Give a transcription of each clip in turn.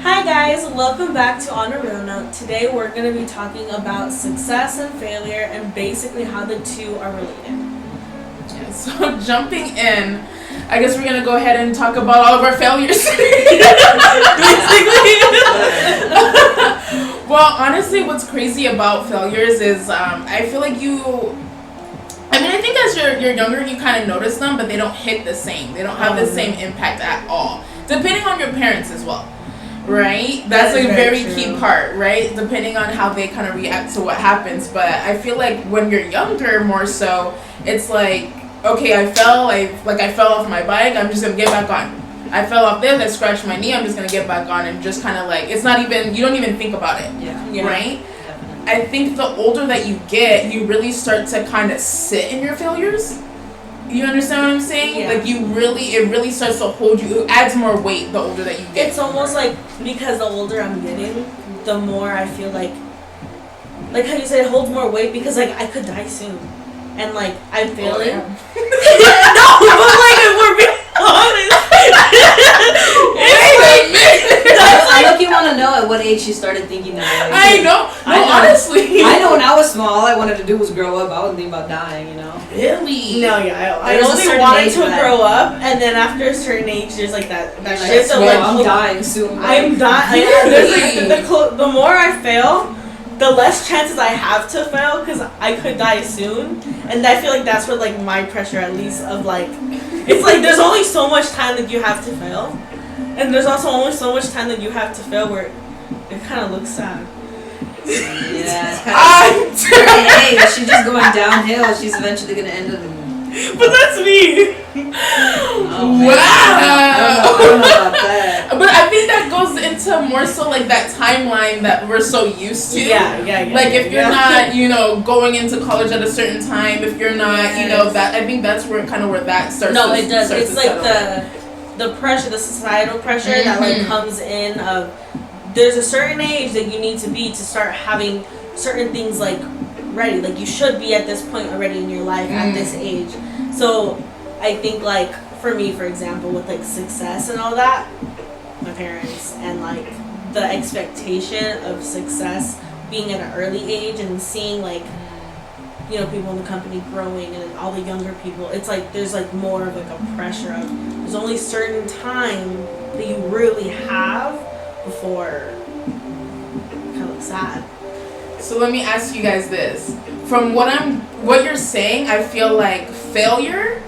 Hi guys, welcome back to On a Real Note. Today we're going to be talking about success and failure and basically how the two are related. Yeah, so jumping in, I guess we're going to go ahead and talk about all of our failures. Well, honestly, what's crazy about failures is I feel like I think as you're younger, you kind of notice them, but they don't hit the same. They don't have the same impact at all, depending on your parents as well. Right? That's a very key part, right? Depending on how they kind of react to what happens. But I feel like when you're younger, more so, it's like, okay, I fell off my bike, I'm just going to get back on. I fell off this, I scratched my knee, I'm just going to get back on and just kind of like, it's not even, you don't even think about it. Yeah. Right? I think the older that you get, you really start to kind of sit in your failures. You understand what I'm saying? Yeah. Like it really starts to hold you. It adds more weight the older that you get. It's almost like, because the older I'm getting, the more I feel like how you said, it holds more weight because like I could die soon. And like I'm failing. Yeah. No, but like if we're being honest. I look, you want to know at what age you started thinking that way. I know. No, honestly. I know when I was small, all I wanted to do was grow up. I wasn't thinking about dying, you know? Really? No, yeah. I There's a only certain wanted age to for that. grow up, and then after a certain age, there's like that shift of Well, like, I'm dying soon. I'm dying. There's like, the more I fail, the less chances I have to fail because I could die soon, and I feel like that's where like my pressure, at least, of like, it's like there's only so much time that you have to fail, and there's also only so much time that you have to fail where it kind of looks sad. Yeah, it's kind of hey, she's just going downhill. She's eventually going to end up in... But that's me. Oh, wow. I don't know about that. But I think that goes into more so like that timeline that we're so used to. Yeah. Like if you're not, going into college at a certain time, if you're not, that I think that's where that starts. No, it does. Starts It's to like settle. the pressure, the societal pressure that like comes in of there's a certain age that you need to be to start having certain things like ready. Like you should be at this point already in your life at this age. So I think like for me, for example, with like success and all that, my parents and like the expectation of success being at an early age and seeing like people in the company growing and all the younger people, it's like there's like more of like a pressure of there's only certain time that you really have before it kind of looks sad. So let me ask you guys this. From what you're saying, I feel like failure,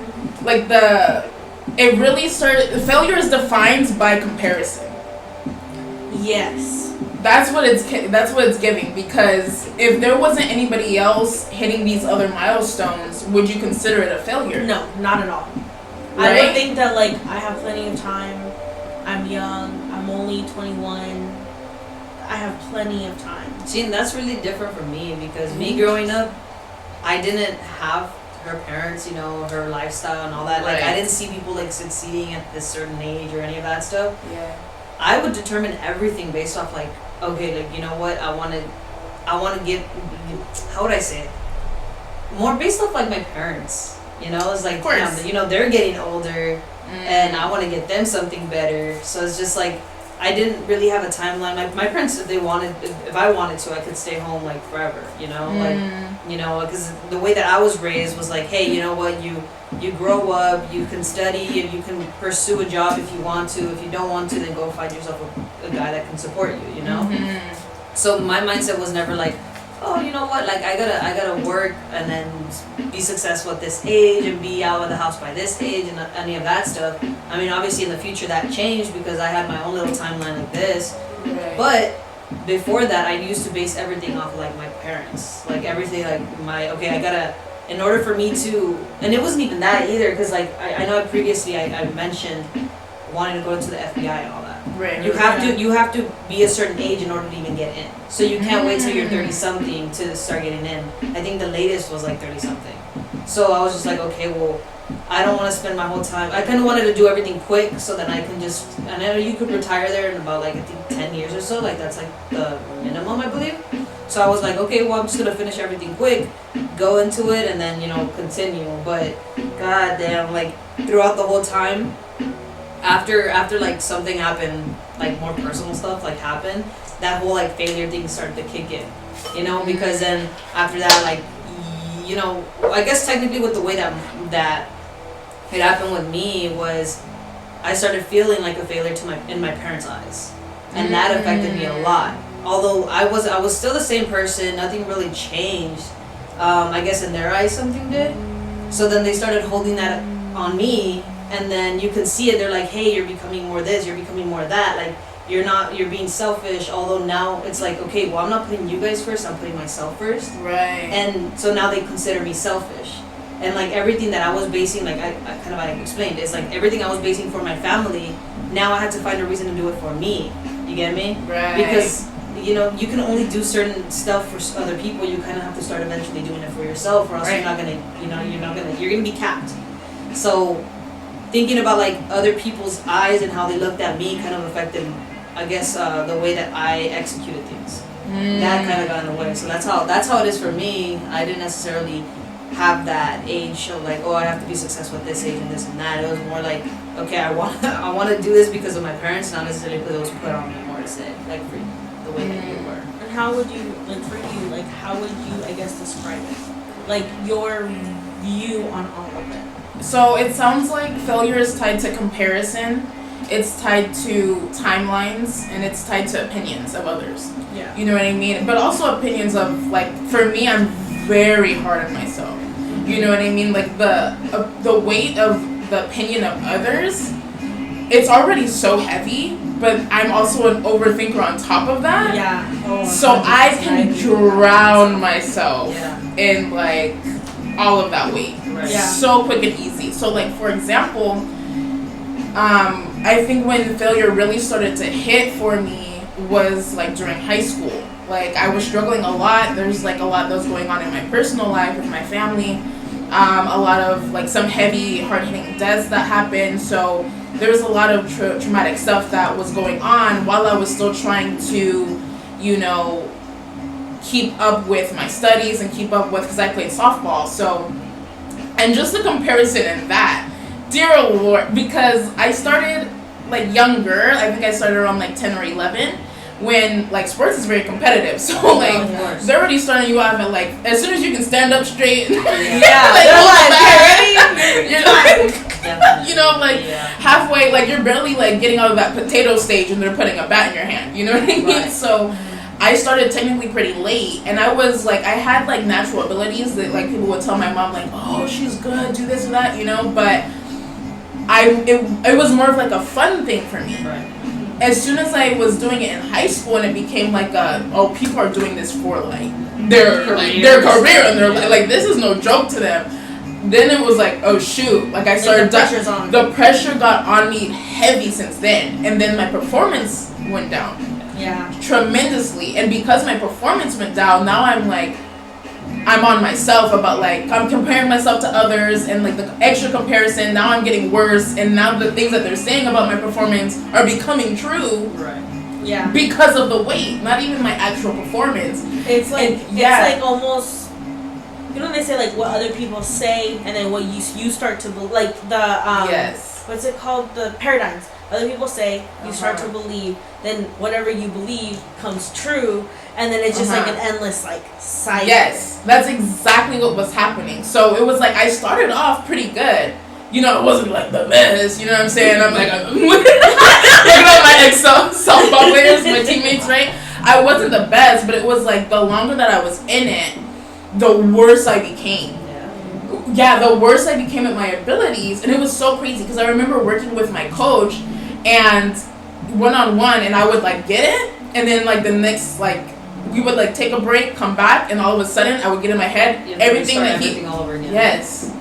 failure is defined by comparison. Yes. That's what it's giving, because if there wasn't anybody else hitting these other milestones, would you consider it a failure? No, not at all. Right? I would think that like I have plenty of time. I'm young. I'm only 21. I have plenty of time. See, and that's really different from me because me growing up, I didn't have her parents, her lifestyle and all that. Like, I didn't see people like succeeding at this certain age or any of that stuff. Yeah. I would determine everything based off like, okay, like, you know what, I want to get, how would I say it? More based off like my parents. It's like, damn, they're getting older and I want to get them something better. So it's just like, I didn't really have a timeline. My parents, if I wanted to, I could stay home like forever, because the way that I was raised was like, hey, you know what, you grow up, you can study, you can pursue a job if you want to. If you don't want to, then go find yourself a guy that can support you, So my mindset was never like, oh, you know what, like I gotta work and then be successful at this age and be out of the house by this age and any of that stuff. I mean, obviously in the future that changed because I had my own little timeline like this. Right. But before that, I used to base everything off of like my parents, like everything, like I gotta, in order for me to, and it wasn't even that either, because like I know previously I mentioned wanting to go into the FBI and all that. Right. You have to be a certain age in order to even get in. So you can't wait till you're 30 something to start getting in. I think the latest was like 30 something. So I was just like, okay, well, I don't want to spend my whole time. I kind of wanted to do everything quick so that I can just, and I know you could retire there in about like I think 10 years or so. Like that's like the minimum, I believe. So I was like, okay, well, I'm just gonna finish everything quick, go into it, and then continue. But goddamn, like throughout the whole time, after like something happened, like more personal stuff like happened, that whole like failure thing started to kick in, you know, because then after that, like, you know, I guess technically with the way that it happened with me was I started feeling like a failure in my parents' eyes, and that affected me a lot. Although I was still the same person, nothing really changed. I guess in their eyes something did. So then they started holding that on me, and then you can see it. They're like, "Hey, you're becoming more this. You're becoming more that. Like you're being selfish." Although now it's like, okay, well, I'm not putting you guys first. I'm putting myself first. Right. And so now they consider me selfish. And like everything that I was basing, like I kind of like explained, is like everything I was basing for my family. Now I had to find a reason to do it for me. You get me? Right. Because you know you can only do certain stuff for other people. You kind of have to start eventually doing it for yourself, or else you're gonna be capped. So thinking about like other people's eyes and how they looked at me kind of affected, I guess, the way that I executed things. That kind of got in the way. So that's how it is for me. I didn't necessarily have that age of like, oh, I have to be successful at this age and this and that. It was more like, okay, I want to do this because of my parents, not necessarily because it was put on me, more to say, like for the way that you were. And how would you, like for you, like how would you, I guess, describe it? Like your view on all of it. So it sounds like failure is tied to comparison. It's tied to timelines, and it's tied to opinions of others. Yeah. You know what I mean? But also opinions of, like, for me, I'm very hard on myself. You know what I mean? Like the weight of the opinion of others, it's already so heavy, but I'm also an overthinker on top of that. Yeah. Oh, so I can drown myself in like all of that weight. Right. Yeah. So quick and easy. So like for example, I think when failure really started to hit for me was like during high school. Like I was struggling a lot. There's like a lot that was going on in my personal life with my family. A lot of like some heavy, hard-hitting deaths that happened. So there was a lot of traumatic stuff that was going on while I was still trying to, you know, keep up with my studies and keep up with, because I played softball. So, and just the comparison in that, dear Lord, because I started like younger. I think I started around like 10 or 11. When like sports is very competitive, so like they're already starting you off at like as soon as you can stand up straight. Yeah, they're like, ready? You're like, you know, like halfway, like you're barely like getting out of that potato stage, and they're putting a bat in your hand. You know what I mean? Right. So I started technically pretty late, and I was like, I had like natural abilities that like people would tell my mom like, oh, she's good, do this or that, you know, but it was more of like a fun thing for me. Right. As soon as I was doing it in high school, and it became like people are doing this for like their career, and they're like this is no joke to them. Then it was like, oh shoot, like I started the pressure got on me heavy since then, and then my performance went down tremendously. And because my performance went down, now I'm on myself about like I'm comparing myself to others, and like the extra comparison, now I'm getting worse, and now the things that they're saying about my performance are becoming true. Right. Yeah. Because of the weight, not even my actual performance. It's like it's like almost, you know, they say like what other people say, and then what you start to like the what's it called, the paradigms. Other people say, you start to believe, then whatever you believe comes true, and then it's just like an endless like cycle. Yes, that's exactly what was happening. So it was like I started off pretty good. You know, it wasn't like the best, you know what I'm saying? I'm like, looking at my softball players, my teammates, right? I wasn't the best, but it was like the longer that I was in it, the worse I became. Yeah, the worse I became at my abilities. And it was so crazy because I remember working with my coach and one-on-one, and I would like get it, and then like the next, like we would like take a break, come back, and all of a sudden I would get in my head everything all over again. Yes.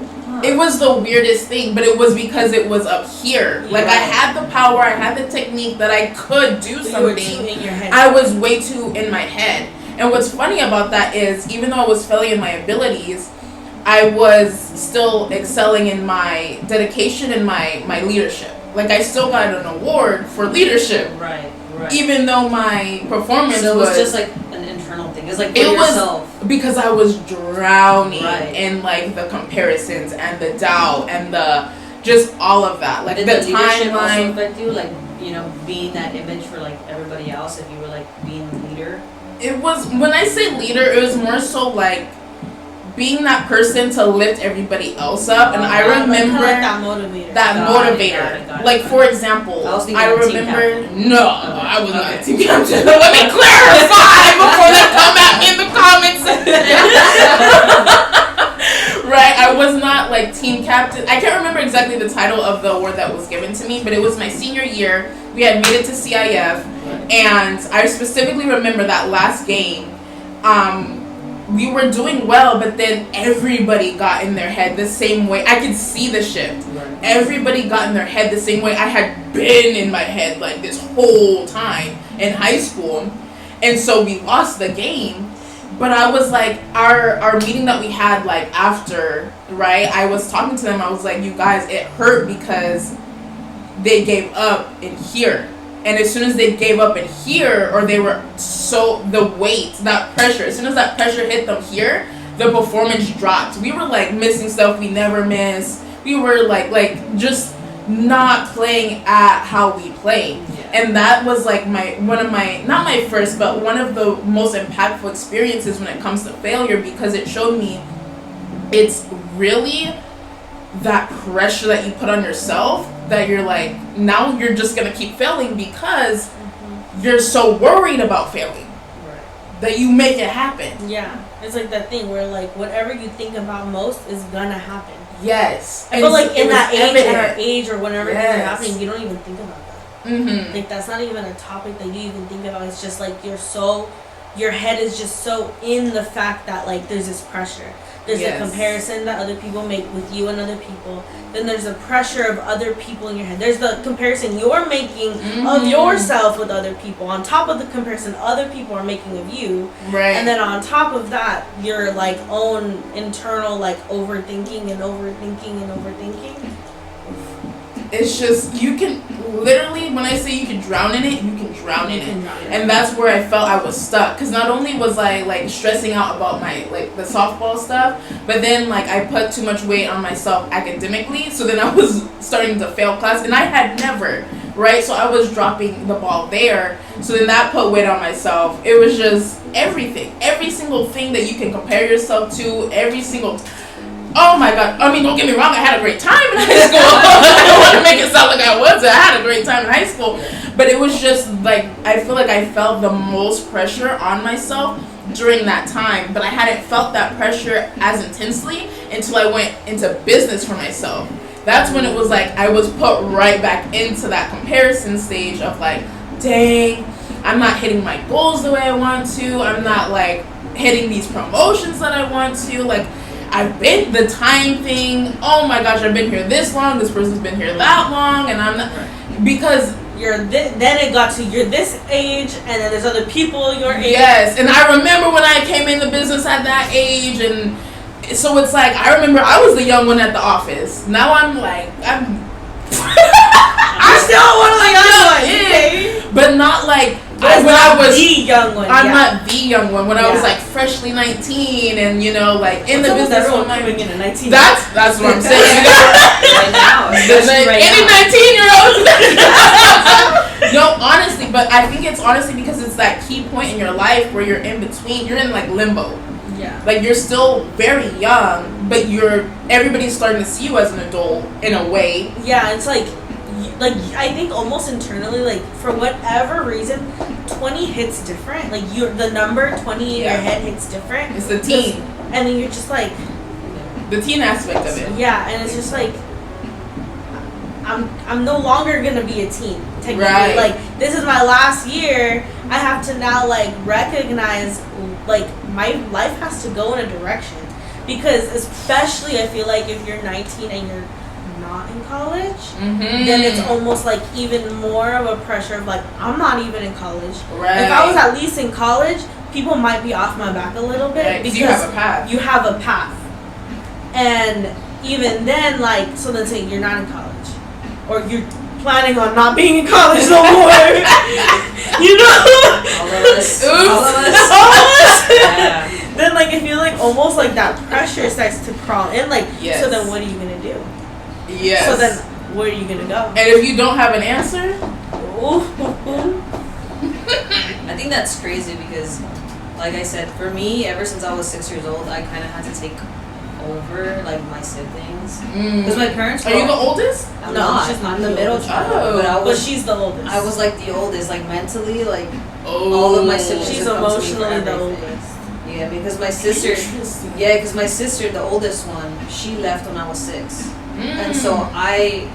It was the weirdest thing, but it was because it was up here. Like I had the power, I had the technique that I could do something. I was way too in my head. And what's funny about that is, even though I was failing in my abilities, I was still excelling in my dedication and my leadership. Like I still got an award for leadership. Right. Even though my performance was just like an internal thing. It's like for yourself. Because I was drowning in like the comparisons and the doubt and the just all of that, like did the leadership also timeline. affect you, like, you know, being that image for like everybody else? If you were like being the leader, It was, when I say leader, it was more so like being that person to lift everybody else up. And I remember like that motivator. Got it. Like, for example, I remember, no, I was not a team captain. Let me clarify before they come at me in the comments. Right, I was not like team captain. I can't remember exactly the title of the award that was given to me, but it was my senior year. We had made it to CIF, and I specifically remember that last game. We were doing well, but then everybody got in their head the same way. I could see the shift. Right. Everybody got in their head the same way I had been in my head like this whole time in high school. And so we lost the game. But I was like, our meeting that we had like after, right? I was talking to them. I was like, you guys, it hurt because they gave up in here. And as soon as they gave up in here, or they were the weight, that pressure, as soon as that pressure hit them here, the performance dropped. We were like missing stuff we never miss. We were like just not playing at how we played. Yeah. And that was like not my first, but one of the most impactful experiences when it comes to failure, because it showed me it's really that pressure that you put on yourself that you're like, now you're just gonna keep failing because you're so worried about failing, right, that you make it happen. Yeah, it's like that thing where like whatever you think about most is gonna happen. Yes, I feel like in that age, at our age, or whenever things are happening, you don't even think about that. Mm-hmm. Like that's not even a topic that you even think about. It's just like your head is just so in the fact that like there's this pressure. There's a comparison that other people make with you and other people. Then there's the pressure of other people in your head. There's the comparison you're making of yourself with other people. On top of the comparison other people are making of you. Right. And then on top of that, your like own internal like overthinking. It's just, you can literally, when I say you can drown in it, you can drown in it. And that's where I felt I was stuck. Because not only was I like stressing out about my like the softball stuff, but then like I put too much weight on myself academically. So then I was starting to fail class, and I had never, right? So I was dropping the ball there. So then that put weight on myself. It was just everything. Every single thing that you can compare yourself to, every single... Oh my God. I mean, don't get me wrong. I had a great time in high school. I don't want to make it sound like I wasn't. I had a great time in high school. But it was just like, I feel like I felt the most pressure on myself during that time. But I hadn't felt that pressure as intensely until I went into business for myself. That's when it was like, I was put right back into that comparison stage of like, dang, I'm not hitting my goals the way I want to. I'm not like hitting these promotions that I want to. Like, I've been the time thing. Oh my gosh, I've been here this long. This person's been here that long, and I'm not, because then it got to you're this age, and then there's other people your age. Yes, and I remember when I came into business at that age, and so it's like I remember I was the young one at the office. Now I'm like I'm still one of the young ones, okay? But not like. I'm not the young one. When I was like freshly 19 and like in the business. Everyone coming in at 19. That's what I'm saying. Right now, any 19-year-olds. No, honestly, but I think it's honestly because it's that key point in your life where you're in between. You're in like limbo. Yeah. Like you're still very young, but everybody's starting to see you as an adult in a way. Yeah, it's like I think almost internally, like for whatever reason, 20 hits different. Like the number 20 in your head hits different. It's the teen, and then you're just like the teen aspect of it. Yeah, and it's just like I'm no longer gonna be a teen. Technically, right. Like this is my last year. I have to now like recognize like my life has to go in a direction, because especially I feel like if you're 19 and you're not in college, then it's almost like even more of a pressure of like I'm not even in college. Right. If I was at least in college, people might be off my back a little bit, right, because you have a path. You have a path, and even then, like so then say you're not in college, or you're planning on not being in college no more. All of us. Yeah. Then like I feel like almost like that pressure starts to crawl in. Like so then what are you gonna do? Yes. So then And if you don't have an answer, I think that's crazy because, like I said, for me, ever since I was 6 years old, I kind of had to take over like my siblings because my parents. Are you the oldest? I'm not. I'm the middle child. But she's the oldest. I was like the oldest, like mentally, like all of my siblings. She's emotionally the oldest. Yeah, because my sister. Yeah, because my sister, the oldest one, she left when I was 6, and so I,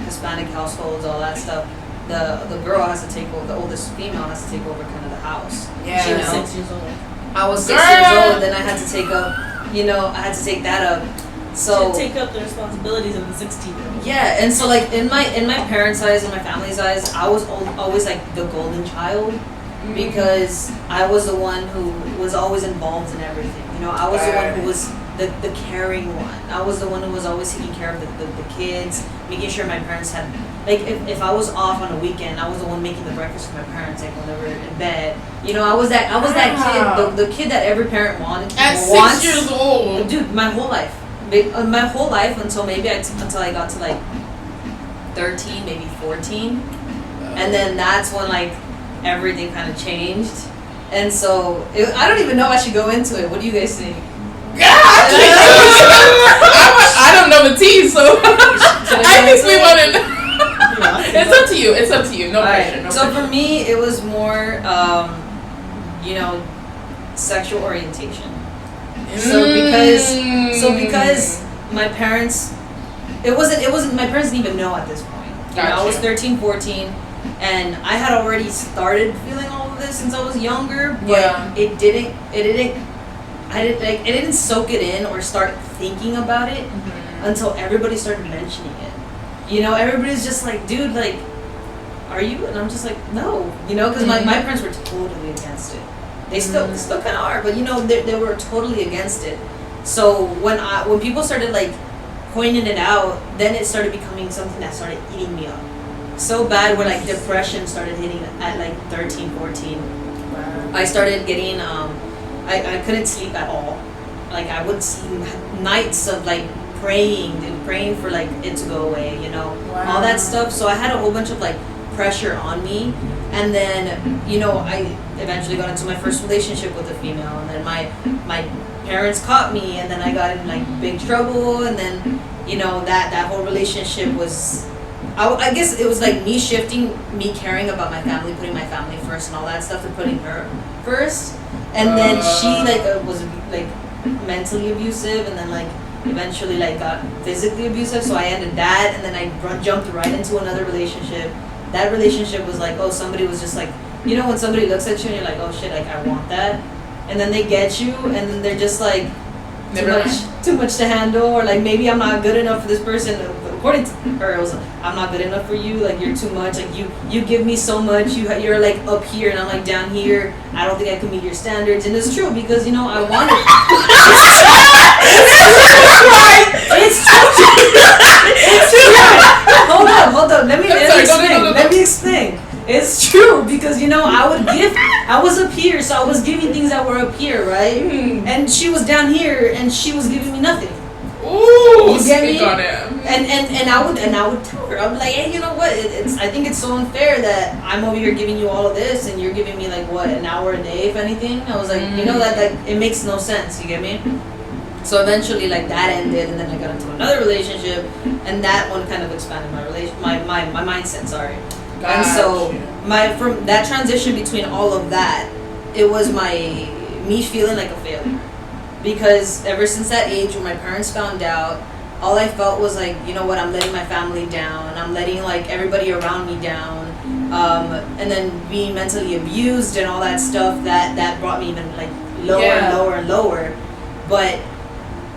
Hispanic households, all that stuff. The girl has to take over. The oldest female has to take over kind of the house. Yeah, she was 6 years old. I was 6 years old, and then I had to take up. I had to take that up. So take up the responsibilities of the 16-year-old. Yeah, and so like in my parents' eyes and my family's eyes, I was always like the golden child because I was the one who was always involved in everything. I was the one who was the caring one. I was the one who was always taking care of the kids, making sure my parents had like if I was off on a weekend, I was the one making the breakfast for my parents like when they were in bed. I was that kid, the kid that every parent wanted. At 6 years old, dude, my whole life. My whole life until I got to like 13, maybe 14, and then that's when like everything kind of changed, and so I don't even know if I should go into it. What do you guys think? I don't know the tea, so I think we want to. It's up to you. It's up to you. No pressure. No so pressure. For me, it was more, sexual orientation. So because my parents, it wasn't my parents didn't even know at this point. I was 13, 14, and I had already started feeling all of this since I was younger, but it didn't soak it in or start thinking about it until everybody started mentioning it. Everybody's just like, dude, like, are you? And I'm just like, no, because my parents were totally against it. They still kind of are, but they were totally against it. So when people started like pointing it out, then it started becoming something that started eating me up so bad where like depression started hitting at like 13, 14. Wow. I started getting I couldn't sleep at all. Like I would see nights of like praying for like it to go away, all that stuff. So I had a whole bunch of like pressure on me, and then I eventually got into my first relationship with a female, and then my parents caught me, and then I got in like big trouble, and then that whole relationship was I guess it was like me shifting, me caring about my family, putting my family first and all that stuff, and putting her first, and then she like was like mentally abusive, and then like eventually like got physically abusive, so I ended that, and then I jumped right into another relationship. That relationship was like, somebody was just like, when somebody looks at you and you're like, oh shit, like I want that, and then they get you, and then they're just like too much to handle, or like maybe I'm not good enough for this person. According to her, it was I'm not good enough for you, like you're too much, like you give me so much, you're like up here and I'm like down here, I don't think I can meet your standards. And it's true because I wanted it's true. Hold up, let me explain. It's true because I was up here, so I was giving things that were up here, right? And she was down here and she was giving me nothing. Ooh, speak on it. And I would tell her, I'd be like, hey, you know what? I think it's so unfair that I'm over here giving you all of this and you're giving me like what, an hour a day, if anything. I was like, that like it makes no sense. You get me? So eventually, like that ended, and then I got into another relationship, and that one kind of expanded my mindset. Sorry. Gotcha. And so from that transition between all of that, it was me feeling like a failure. Because ever since that age when my parents found out, all I felt was like, I'm letting my family down. I'm letting like everybody around me down. And then being mentally abused and all that stuff, that brought me even like lower and lower and lower. But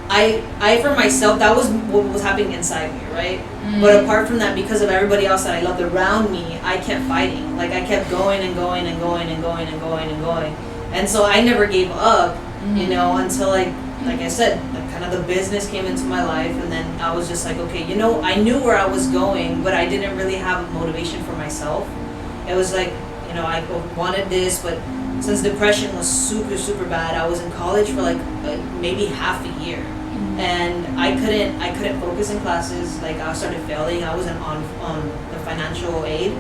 I for myself, that was what was happening inside me, right? But apart from that, because of everybody else that I loved around me, I kept fighting. Like I kept going and going and going and going and going and going. And so I never gave up. Until like I said, kind of the business came into my life, and then I was just like, okay, I knew where I was going, but I didn't really have motivation for myself. It was like, I wanted this, but since depression was super, super bad, I was in college for like maybe half a year. and I couldn't focus in classes. Like I started failing. I wasn't on the financial aid.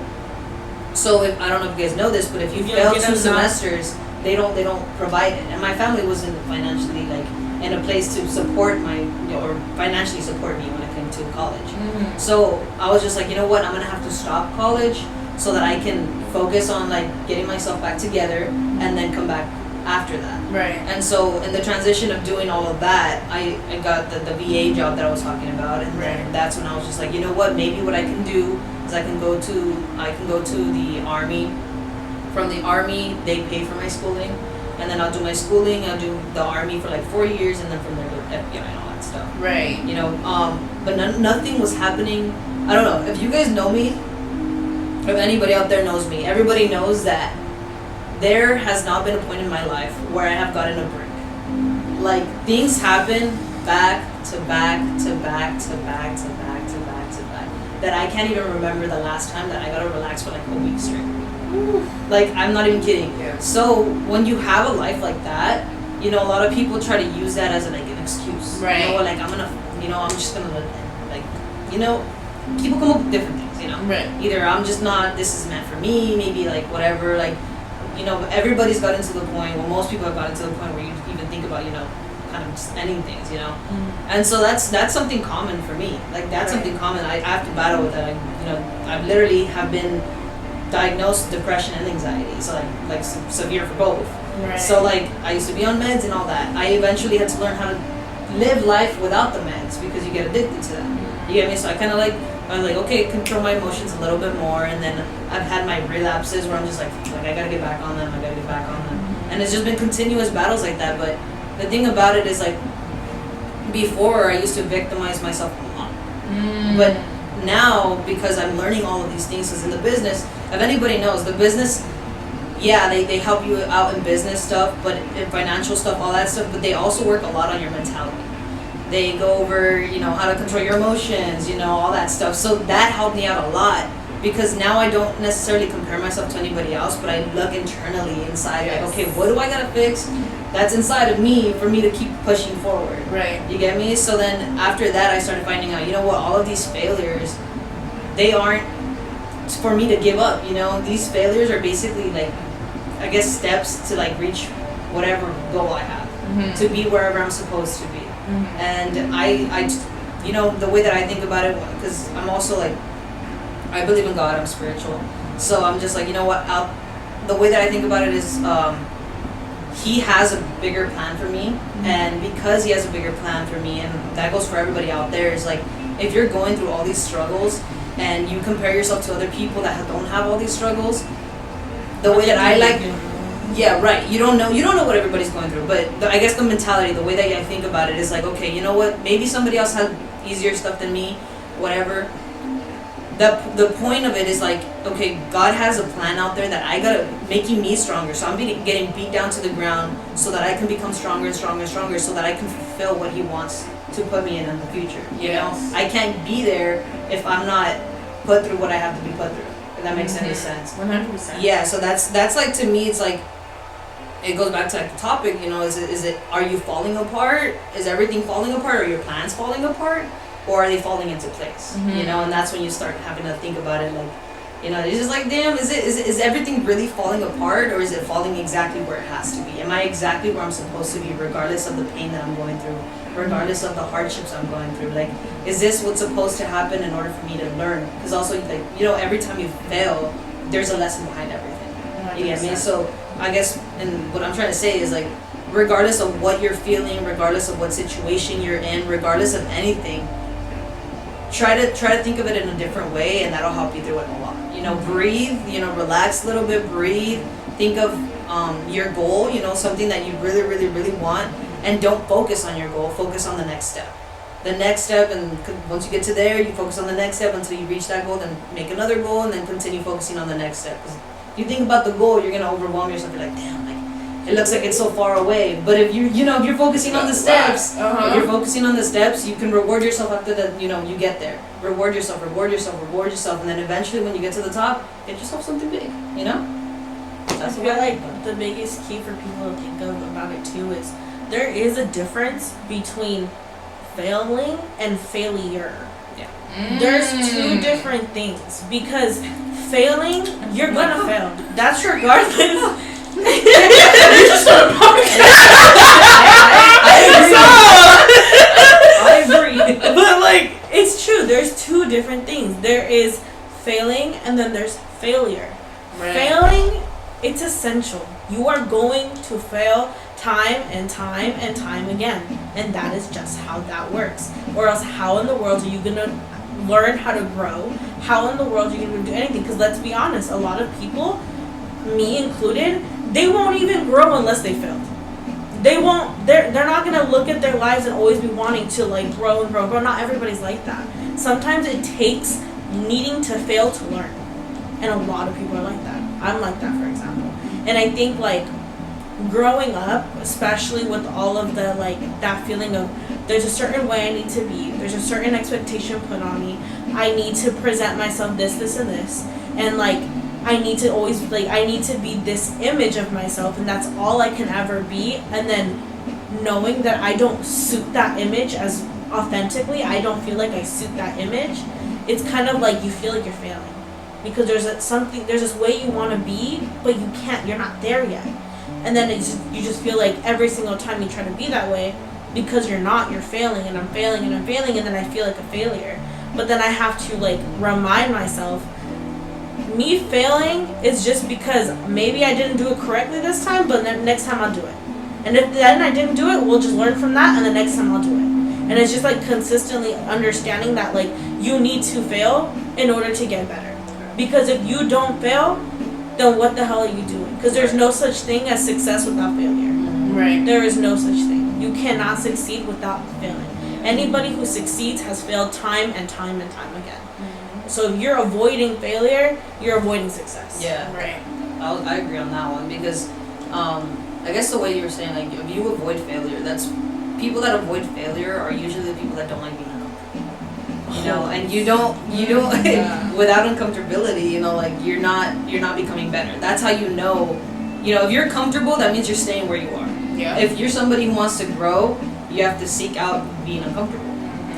So I don't know if you guys know this, but if you fail 2 semesters, they don't provide it. And my family wasn't financially like in a place to support or financially support me when it came to college. So I was just like, you know what, I'm gonna have to stop college so that I can focus on like getting myself back together and then come back after that. Right. And so in the transition of doing all of that, I got the VA job that I was talking about, and then that's when I was just like, you know what, maybe what I can do is I can go to the Army. From the Army, they pay for my schooling, and then I'll do my schooling. I'll do the Army for like 4 years, and then from there go FBI and all that stuff. Right. You know, but nothing was happening. I don't know if you guys know me. If anybody out there knows me, everybody knows that there has not been a point in my life where I have gotten a break. Like things happen back to back to back to back to back to back to back that I can't even remember the last time that I got to relax for like a week straight. Like I'm not even kidding. Yeah. So when you have a life like that, you know, a lot of people try to use that as like an excuse. Right. You know, like I'm just gonna like, you know, people come up with different things. You know. Right. Either I'm just not. This is meant for me. Maybe like whatever. Like, you know, everybody's gotten to the point. Well, most people have gotten to the point where you even think about, you know, kind of just ending things. You know. And so that's something common for me. Like that's something common. I have to battle with that. I literally have been diagnosed with depression and anxiety, so like severe for both. Right. So like I used to be on meds and all that. I eventually had to learn how to live life without the meds because you get addicted to them. You get me? So I was like, okay, control my emotions a little bit more, and then I've had my relapses where I'm just like I gotta get back on them, and it's just been continuous battles like that. But the thing about it is like before I used to victimize myself a lot, but now because I'm learning all of these things, because in the business, if anybody knows the business, yeah, they help you out in business stuff, but in financial stuff, all that stuff, but they also work a lot on your mentality. They go over, you know, how to control your emotions, you know, all that stuff. So that helped me out a lot because now I don't necessarily compare myself to anybody else, but I look internally inside, like, okay, what do I gotta fix? That's inside of me for me to keep pushing forward. Right. You get me? So then after that, I started finding out, you know what, all of these failures, they aren't for me to give up, you know? These failures are basically like, I guess, steps to like reach whatever goal I have, to be wherever I'm supposed to be. And I, you know, the way that I think about it, because I'm also like, I believe in God, I'm spiritual. So I'm just like, you know what, the way that I think about it is, He has a bigger plan for me, and because He has a bigger plan for me, and that goes for everybody out there, is like, if you're going through all these struggles and you compare yourself to other people that don't have all these struggles, the way that I like, yeah, right, you don't know what everybody's going through, but I guess the mentality, the way that I think about it is like, okay, you know what, maybe somebody else has easier stuff than me, whatever. The point of it is like, okay, God has a plan out there that I gotta, making me stronger, so I'm getting beat down to the ground so that I can become stronger and stronger and stronger, so that I can fulfill what He wants to put me in the future. You know, I can't be there if I'm not put through what I have to be put through. If that makes any sense. 100%. Yeah, so that's like, to me, it's like, it goes back to like the topic, you know, is it are you falling apart? Is everything falling apart? Are your plans falling apart? Or are they falling into place? You know, and that's when you start having to think about it, like, you know, it's just like, damn, is everything really falling apart, or is it falling exactly where it has to be? Am I exactly where I'm supposed to be, regardless of the pain that I'm going through, regardless of the hardships I'm going through? Like, is this what's supposed to happen in order for me to learn? Because also, like, you know, every time you fail, there's a lesson behind everything. You get me? So I guess, and what I'm trying to say is like, regardless of what you're feeling, regardless of what situation you're in, regardless of anything, try to think of it in a different way, and that'll help you through it a lot. You know, breathe, you know, relax a little bit, breathe, think of your goal, you know, something that you really, really, really want, and don't focus on your goal, focus on the next step. The next step, and once you get to there, you focus on the next step until you reach that goal, then make another goal, and then continue focusing on the next step. 'Cause if you think about the goal, you're going to overwhelm yourself. You're like, damn, like, it looks like it's so far away. But if if you're focusing on the steps, if you're focusing on the steps, you can reward yourself after that, you know, you get there. Reward yourself, and then eventually when you get to the top, get yourself something big, you know? That's what I like. The biggest key for people to think of about it too is there is a difference between failing and failure. Yeah. There's two different things, because failing, you're gonna fail. That's regardless. You just started I agree. But like, it's true. There's two different things. There is failing, and then there's failure. Right. Failing, it's essential. You are going to fail time and time and time again, and that is just how that works. Or else, how in the world are you gonna learn how to grow? How in the world are you gonna do anything? Because let's be honest, a lot of people, me included, they won't even grow unless they failed. They won't. They're not gonna look at their lives and always be wanting to like grow and grow and grow. Not everybody's like that. Sometimes it takes needing to fail to learn, and a lot of people are like that. I'm like that, for example. And I think like growing up, especially with all of the like that feeling of there's a certain way I need to be, there's a certain expectation put on me, I need to present myself this, and this, and like I need to always like I need to be this image of myself, and that's all I can ever be. And then knowing that I don't suit that image as authentically, I don't feel like I suit that image, it's kind of like you feel like you're failing, because there's this way you want to be, but you can't, you're not there yet. And then you just feel like every single time you try to be that way, because you're not, you're failing, and I'm failing, and I'm failing, and then I feel like a failure. But then I have to like remind myself, me failing is just because maybe I didn't do it correctly this time, but then next time I'll do it. And if then I didn't do it, we'll just learn from that, and the next time I'll do it. And it's just like consistently understanding that like you need to fail in order to get better. Because if you don't fail, then what the hell are you doing? Because there's no such thing as success without failure. Right. There is no such thing. You cannot succeed without failing. Anybody who succeeds has failed time and time and time again. So if you're avoiding failure, you're avoiding success. Yeah. Right. I agree on that one, because I guess the way you were saying, like, if you avoid failure, that's people that avoid failure are usually the people that don't like being uncomfortable. You know, and you don't Yeah. without uncomfortability, you know, like you're not becoming better. That's how you know, if you're comfortable, that means you're staying where you are. Yeah. If you're somebody who wants to grow, you have to seek out being uncomfortable.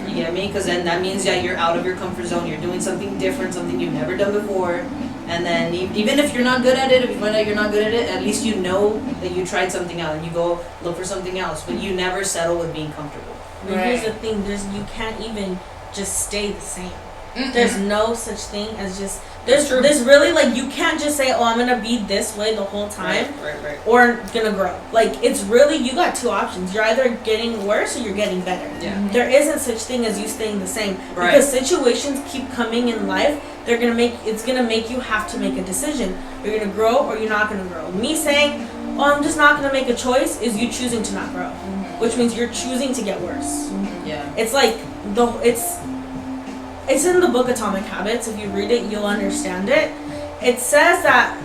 You get me? Because then that means that you're out of your comfort zone. You're doing something different, something you've never done before. And then even if you're not good at it, if you find out you're not good at it, at least you know that you tried something out and you go look for something else. But you never settle with being comfortable. But here's the thing: you can't even just stay the same. There's no such thing as just there's really like you can't just say, oh, I'm gonna be this way the whole time, right. or gonna grow. Like it's really, you got two options: you're either getting worse or you're getting better. Yeah. There isn't such thing as you staying the same, Right. because situations keep coming in life. It's gonna make you have to make a decision. You're gonna grow or you're not gonna grow. Me saying, oh, I'm just not gonna make a choice is you choosing to not grow, which means you're choosing to get worse. Yeah. It's like it's in the book Atomic Habits. If you read it, you'll understand it. It says that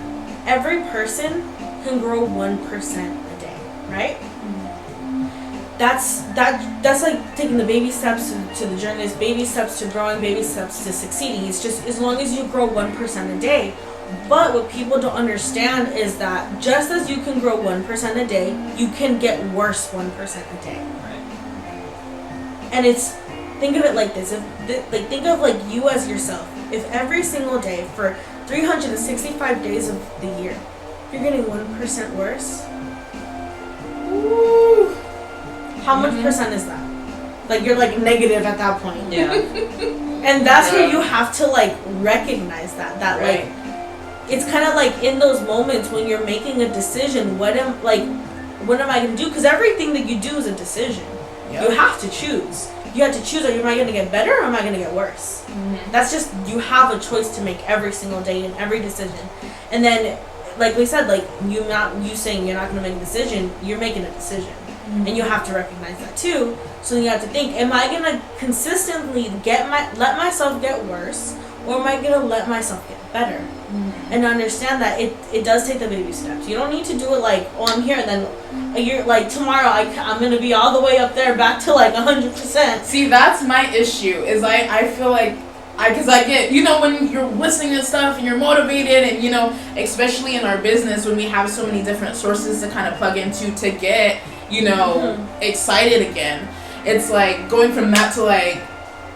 every person can grow 1% a day, right? That's like taking the baby steps to the journey. It's baby steps to growing, baby steps to succeeding. It's just as long as you grow 1% a day. But what people don't understand is that just as you can grow 1% a day, you can get worse 1% a day. Right. And think of it like this. Think of like you as yourself. If every single day for 365 days of the year, you're getting 1% worse, Ooh. how much percent is that? Like you're like negative at that point. Yeah. And that's where you have to like recognize that Right. like it's kind of like in those moments when you're making a decision, what am I going to do? Because everything that you do is a decision. Yep. You have to choose. You have to choose, am I going to get better or am I going to get worse? That's just, you have a choice to make every single day in every decision. And then, like we said, like you saying you're not going to make a decision, you're making a decision. And you have to recognize that too. So you have to think, am I going to consistently let myself get worse, or am I going to let myself get better? And understand that it does take the baby steps. You don't need to do it like, oh, I'm here, and then a year, like tomorrow I'm going to be all the way up there back to like 100%. See, that's my issue, is I feel like, because I get, when you're listening to stuff and you're motivated, and, especially in our business, when we have so many different sources to kind of plug into to get, excited again. it's like going from that to like,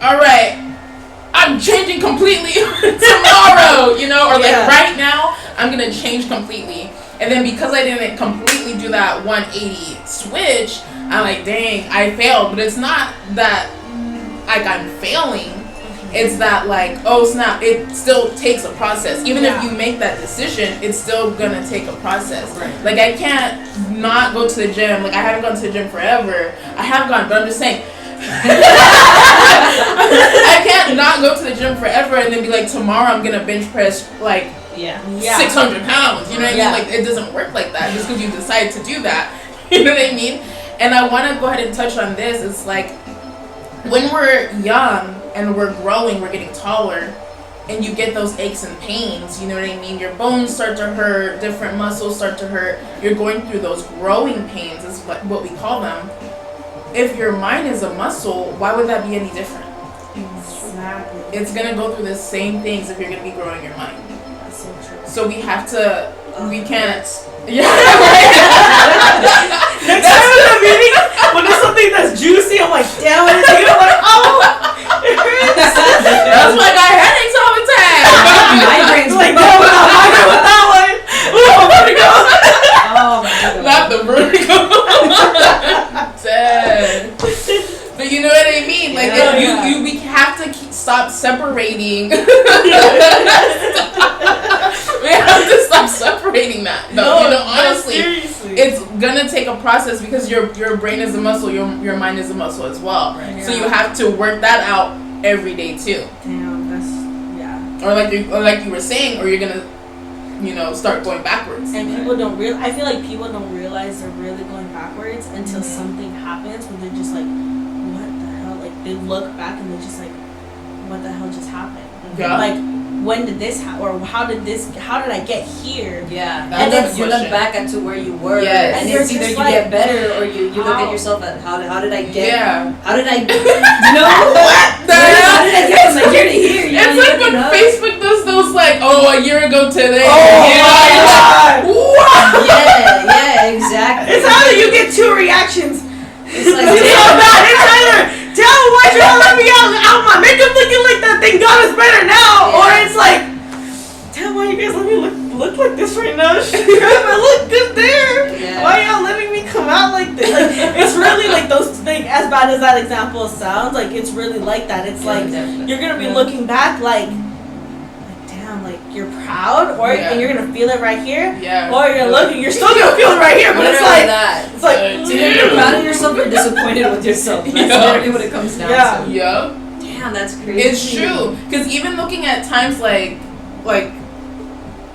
all right, I'm changing completely tomorrow, you know, or like right now, I'm gonna change completely. And then because I didn't completely do that 180 switch, I'm like, dang, I failed. But it's not that like I'm failing. It's that like, oh snap, it still takes a process. Even if you make that decision, it's still gonna take a process. Right. Like I can't not go to the gym. Like I haven't gone to the gym forever. I have gone, but I'm just saying. I can't not go to the gym forever and then be like, tomorrow I'm gonna bench press like 600 pounds. You know what I mean? Like it doesn't work like that just because you decide to do that. You know what I mean? And I want to go ahead and touch on this. It's like when we're young and we're growing, we're getting taller, and you get those aches and pains. You know what I mean? Your bones start to hurt, different muscles start to hurt. You're going through those growing pains, is what we call them. If your mind is a muscle, why would that be any different? Exactly. It's gonna go through the same things if you're gonna be growing your mind. That's so true. So we have to. We can't. Yeah. Next time in the meeting, when there's something that's juicy, I'm like, damn it. I'm like, oh, it hurts. That's why I got headaches all the time. Migraines. Like, no, I'm migraine with that one. Oh, vertigo. Oh my God. Not the vertigo. Dead. But you know what I mean? Like we have to stop separating. We have to stop separating that. No, you know, honestly, it's gonna take a process because your brain is a muscle, your mind is a muscle as well. Right. So you have to work that out every day too. Damn, that's Or like you were saying, or you're gonna, you know, start going backwards. And people don't I feel like people don't realize they're really going backwards until something happens when they're just like, what the hell? Like they look back and they're just like, what the hell just happened? Yeah. Like, when did this happen? Or how did I get here? Yeah. And then you look back at to where you were. Yes. And it's either you like, get better or you look at yourself at how did I get? Yeah. How did I? You know what the hell? How did I get from here to here? It's like when Facebook does those like, oh, a year ago today. Oh my God! What? Yeah, exactly. It's either you get two reactions. It's like It's so bad. It's either tell why you don't let me out my makeup looking like that. Thank God it's better now. Yeah. Or it's like, tell why you guys let me look like this right now. I look good there. Yeah. Why y'all letting me come out like this? Like, it's really like those things. As bad as that example sounds, like it's really like that. It's like definitely. you're gonna be looking back like damn, like you're proud, or and you're gonna feel it right here. Yeah. Or you're still gonna feel it right here, but it's like that. it's like So you're proud of yourself or disappointed with yourself. That's literally what it comes down to. Yup. Damn, that's crazy. It's true. Because even looking at times like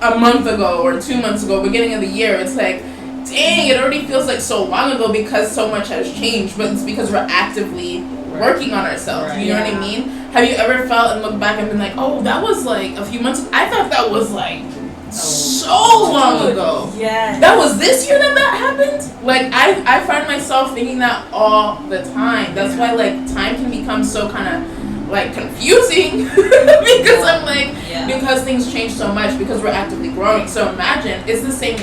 a month ago or 2 months ago, beginning of the year, it's like, dang, it already feels like so long ago because so much has changed. But it's because we're actively working on ourselves. Right. You know what I mean? Have you ever felt and looked back and been like, oh, that was like a few months ago. I thought that was like so long ago. yeah. That was this year that happened? Like, I find myself thinking that all the time. That's why, like, time can become so kind of, like, confusing. Because I'm like, because things change so much, because we're actively growing. So imagine, it's the same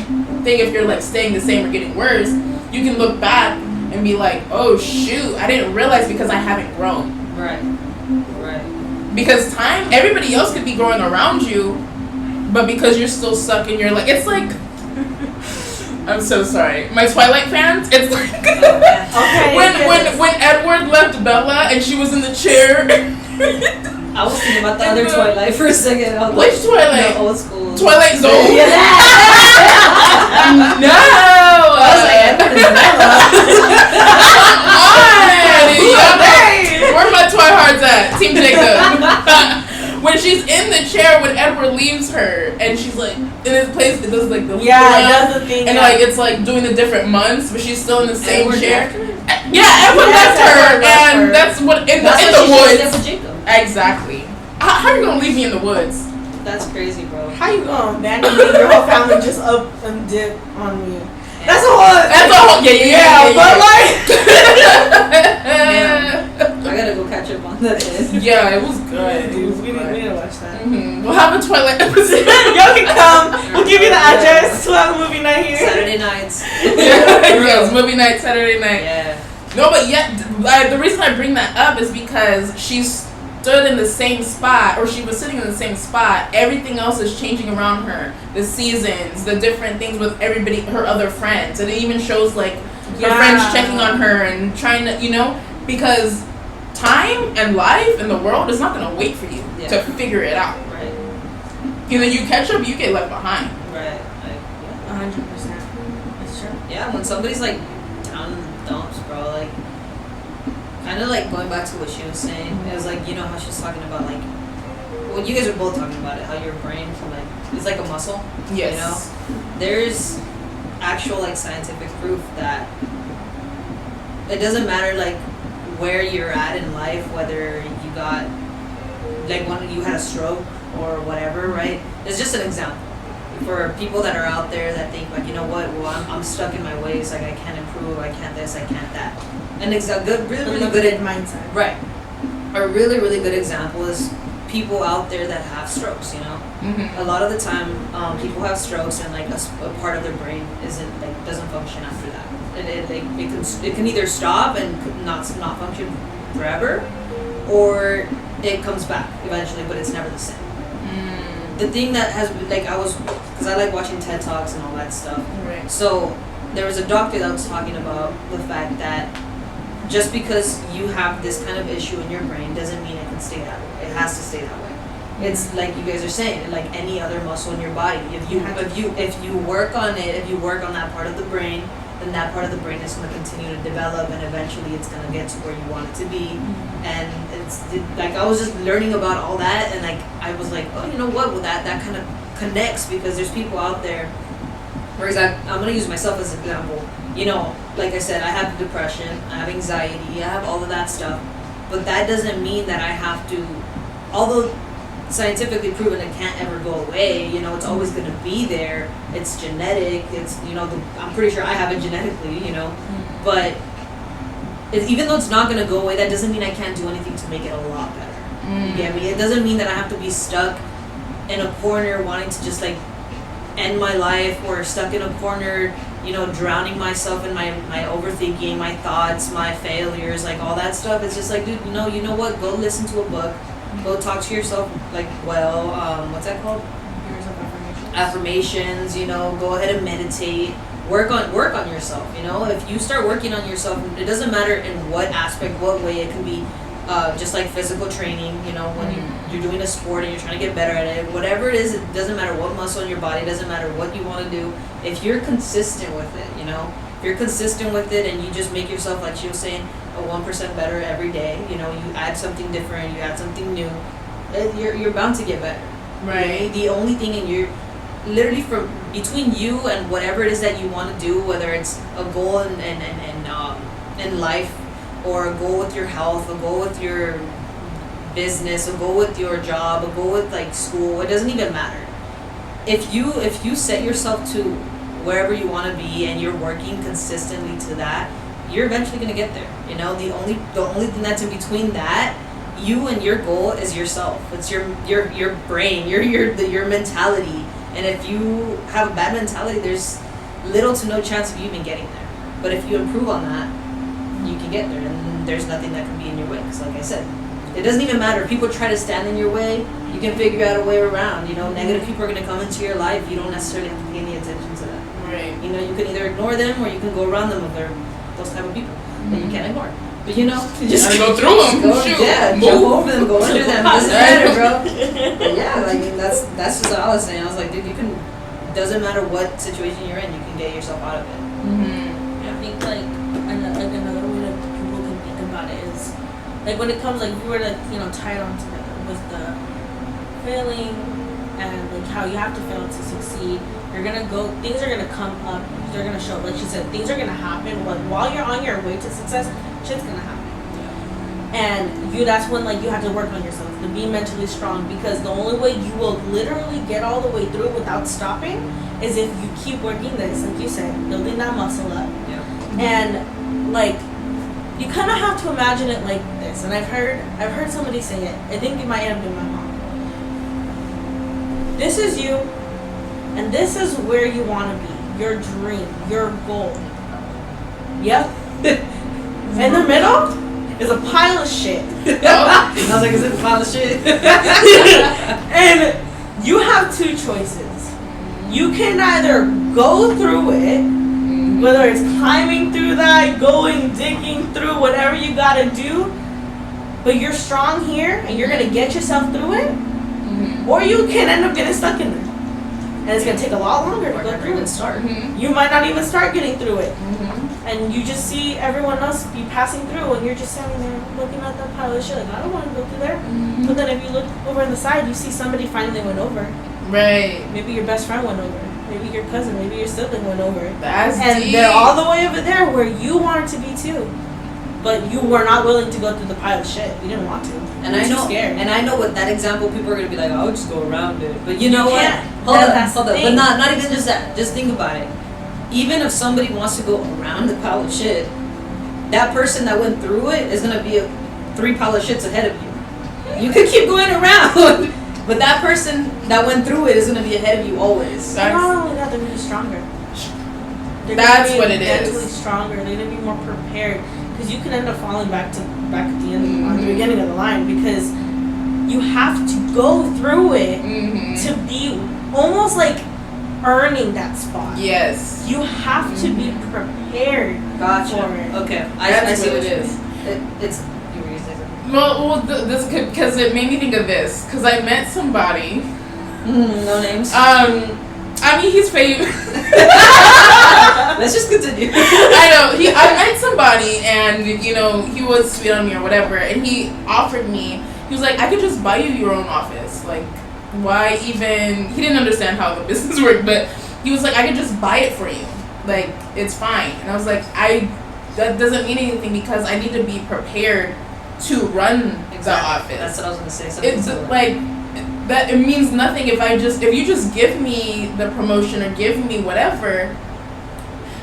thing if you're, like, staying the same or getting worse. You can look back and be like, oh, shoot, I didn't realize because I haven't grown. Right. Because time, everybody else could be growing around you, but because you're still stuck in your, like, it's like, I'm so sorry. My Twilight fans, it's like, when Edward left Bella and she was in the chair. I was thinking about the other Twilight for a second. Which Twilight? The old school. Twilight Zone? No! I was like, Edward is Bella. Where my Twihards at? Team Jacob. When she's in the chair when Edward leaves her and she's like in this place, it does like the it does the thing, and like it's like doing the different months, but she's still in the same Edward chair. left Edward left her, and that's what in the woods. Exactly. How are you gonna leave me in the woods? That's crazy, bro. How you gonna abandon me? Your whole family just up and dip on me. That's a whole. But like. I gotta go catch up on that. Yeah, it was good. We need to watch that. Mm-hmm. We'll have a Twilight episode. Y'all can come. We'll give you the address to have a movie night here. Saturday nights. Yes, movie night, Saturday night. Yeah. No, but yet, the reason I bring that up is because she stood in the same spot, or she was sitting in the same spot. Everything else is changing around her. The seasons, the different things with everybody, her other friends. And it even shows, like, her friends checking on her and trying to, you know, because time and life and the world is not going to wait for you to figure it out. Right. Either you catch up, you get left behind. Right. 100%. That's true. Yeah, when somebody's like down in the dumps, bro, like, kind of like going back to what she was saying, it was like, you know how she was talking about, like, well, you guys were both talking about it, how your brain can, like, it's like a muscle. Yes. You know? There's actual, like, scientific proof that it doesn't matter, like, where you're at in life, whether you got, like, when you had a stroke or whatever, right? It's just an example. For people that are out there that think, like, you know what, well, I'm stuck in my ways, like, I can't improve, I can't this, I can't that. An really good mindset. Right. A really, really good example is people out there that have strokes, you know? Mm-hmm. A lot of the time, people have strokes and, like, a part of their brain doesn't function after that. It can either stop and not function forever, or it comes back eventually, but it's never the same. The thing that has, like, because I like watching TED Talks and all that stuff. Right. So there was a doctor that was talking about the fact that just because you have this kind of issue in your brain doesn't mean it can stay that way. It has to stay that way. It's like you guys are saying, like any other muscle in your body. If you work on it, if you work on that part of the brain, then that part of the brain is going to continue to develop, and eventually it's going to get to where you want it to be. And it's like I was just learning about all that, and like I was like, oh, you know what? Well, that kind of connects, because there's people out there. For example, I'm going to use myself as an example. You know, like I said, I have depression, I have anxiety, I have all of that stuff, but that doesn't mean that I have to. Although scientifically proven it can't ever go away, you know, it's always going to be there. It's genetic. It's, you know, I'm pretty sure I have it genetically, you know, but even though it's not going to go away, that doesn't mean I can't do anything to make it a lot better. You get me? It doesn't mean that I have to be stuck in a corner wanting to just, like, end my life, or stuck in a corner, you know, drowning myself in my overthinking, my thoughts, my failures, like all that stuff. It's just like, dude, you know what? Go listen to a book. Go talk to yourself, like, what's that called? Affirmations, you know, go ahead and meditate. Work on yourself, you know? If you start working on yourself, it doesn't matter in what aspect, what way. It can be just like physical training, you know, when you're doing a sport and you're trying to get better at it. Whatever it is, it doesn't matter what muscle in your body, it doesn't matter what you want to do. If you're consistent with it, you know? If you're consistent with it and you just make yourself, like she was saying, a 1% better every day, you know, you add something different, you add something new, you're bound to get better. Right. The only thing literally from between you and whatever it is that you want to do, whether it's a goal in life, or a goal with your health, a goal with your business, a goal with your job, a goal with, like, school, it doesn't even matter. If you set yourself to wherever you want to be and you're working consistently to that, you're eventually going to get there. You know, the only thing that's in between that, you and your goal, is yourself. It's your brain, your mentality. And if you have a bad mentality, there's little to no chance of you even getting there. But if you improve on that, you can get there, and there's nothing that can be in your way. Because, like I said, it doesn't even matter. If people try to stand in your way, you can figure out a way around. You know, negative people are going to come into your life. You don't necessarily have to pay any attention to them. Right. You know, you can either ignore them, or you can go around them if they're those type of people that you can't ignore. But, you know, you just go through them. Jump over them, go under them. Doesn't matter, bro. But yeah, I mean, that's just what I was saying. I was like, dude, doesn't matter what situation you're in, you can get yourself out of it. I think, like another way that people can think about it is, like, when it comes, like, you were to, you know, tie it on together with the failing and, like, how you have to fail to succeed. You're gonna go, things are gonna come up, they're gonna show, like she said, things are gonna happen. Like, while you're on your way to success, shit's gonna happen. And that's when, like, you have to work on yourself to be mentally strong, because the only way you will literally get all the way through without stopping is if you keep working this, like you said, building that muscle up. Yeah. And, like, you kind of have to imagine it like this. And I've heard somebody say it. I think it might have been my mom. This is you, and this is where you want to be. Your dream, your goal. Yep. In the middle, is a pile of shit. I was like, is it a pile of shit? And you have two choices. You can either go through it, whether it's climbing through that, going, digging through, whatever you gotta do, but you're strong here and you're gonna get yourself through it, or you can end up getting stuck in there. And it's gonna take a lot longer to go through it. Start. You might not even start getting through it. And you just see everyone else be passing through and you're just standing there looking at that pile of shit like, I don't want to go through there. But then if you look over on the side, you see somebody finally went over. Right. Maybe your best friend went over. Maybe your cousin, maybe your sibling went over. That's and deep. they're all the way over there where you wanted to be too. But you were not willing to go through the pile of shit. You didn't want to. And I know, scared. and I know with that example, people are gonna be like, "I would just go around it." But you know what? Hold That's up. the But thing. not even just that. Just think about it. Even if somebody wants to go around the pile of shit, that person that went through it is gonna be 3 pile of shits ahead of you. You could keep going around, but that person that went through it is gonna be ahead of you always. Not only that, they're gonna be stronger. That's what it is. Mentally stronger. They're gonna be more prepared. Because you can end up falling back at the end of the line, the beginning of the line, because you have to go through it to be almost like earning that spot. Yes. You have to be prepared Gotcha. for it. Okay, That's I see what what it you is. mean. It's you were gonna say something. Well, this because it made me think of this because I met somebody. No names. I mean, he's famous. Let's just continue. I know. I met somebody, and you know, he was sweet on me or whatever, and he offered me. He was like, "I could just buy you your own office. Like, why even?" He didn't understand how the business worked, but he was like, "I could just buy it for you. Like, it's fine." And I was like, that doesn't mean anything because I need to be prepared to run the office. That's what I was gonna say. Something It's similar. like that. It means nothing if you just give me the promotion or give me whatever,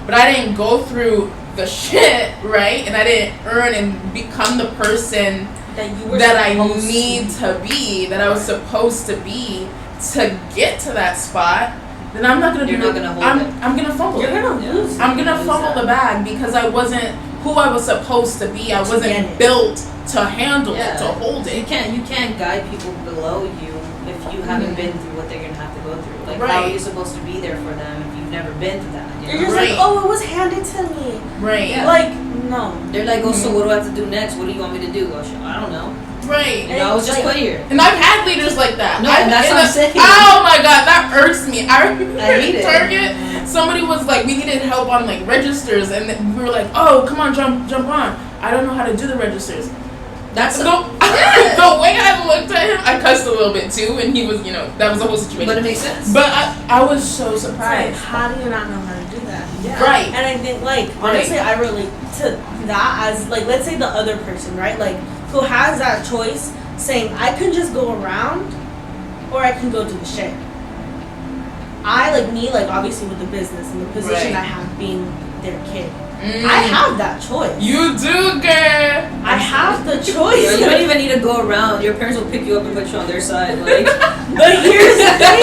but I didn't go through the shit, right? And I didn't earn and become the person that I need to be, that I was supposed to be to get to that spot. Then I'm not gonna You're do. not gonna hold it. I'm gonna fumble. You're it. gonna lose. I'm gonna fumble the bag because I wasn't who I was supposed to be. I wasn't built to handle it, to hold it. You can't guide people below you if you haven't been through what they're gonna have to go through. Like, how are you supposed to be there for them if you've never been through that? You know? You're just like, oh, it was handed to me. Right. Yeah. Like, no. They're like, oh, so what do I have to do next? What do you want me to do? I don't know. Right. You know, I was just put here. And I've had leaders like that. No, that's what I'm saying. Oh my god, that irks me. I remember hate it. Target, somebody was like, we needed help on like registers, and we were like, oh, come on, jump on. I don't know how to do the registers. That's the way I looked at him, I cussed a little bit too, and he was, that was the whole situation. But it makes sense. But I was so surprised. Like, how do you not know how to do that? Yeah. Right. And I think, like, honestly, I relate to that as, like, let's say the other person, right? Like, who has that choice saying, I can just go around or I can go do the shit. Obviously with the business and the position I have being their kid. I have that choice. You do, girl. I have the choice. You don't even need to go around. Your parents will pick you up and put you on their side. Like. But here's the thing,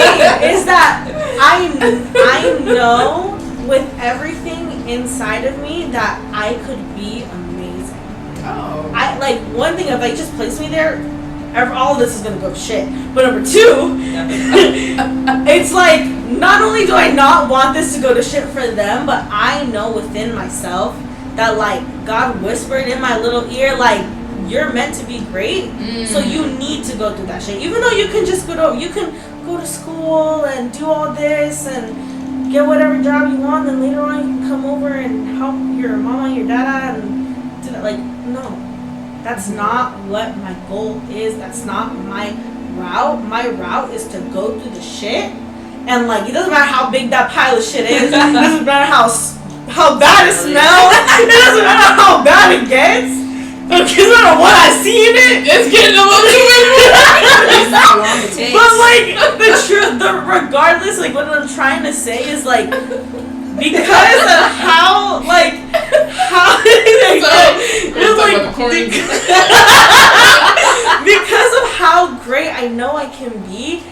is that I know with everything inside of me that I could be amazing. Oh. One thing, if they just place me there, all of this is gonna go to shit. But number 2, it's like, not only do I not want this to go to shit for them, but I know within myself that, like, God whispered in my little ear, like, you're meant to be great, so you need to go through that shit. Even though you can just go to school and do all this and get whatever job you want, then later on you can come over and help your mama and your dada and do that. Like, no. That's not what my goal is. That's not my route. My route is to go through the shit. And, like, it doesn't matter how big that pile of shit is. It doesn't matter how bad it smells. It doesn't matter how bad it gets. It doesn't matter what I see in it. It's getting a little too big. But, like, regardless, like, what I'm trying to say is, like, because of how because of how great I know I can be,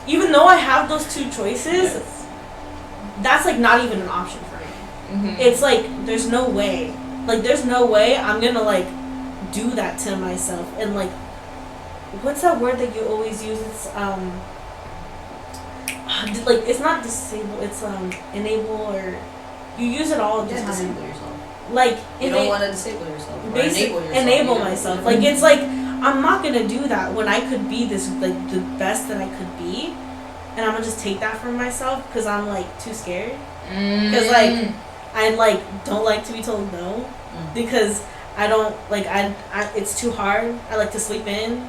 even though I have those 2 choices, that's, like, not even an option for me. It's like, there's no way I'm gonna, like, do that to myself. And like, what's that word that you always use? It's like, it's not disable, it's enable, or you use it all the time. Disable yourself. Like, you don't want to disable yourself. Or enable myself. Like, it's like, I'm not gonna do that when I could be this, like, the best that I could be, and I'm gonna just take that from myself because I'm like too scared. Because like, I like don't like to be told no, because I don't like I it's too hard. I like to sleep in,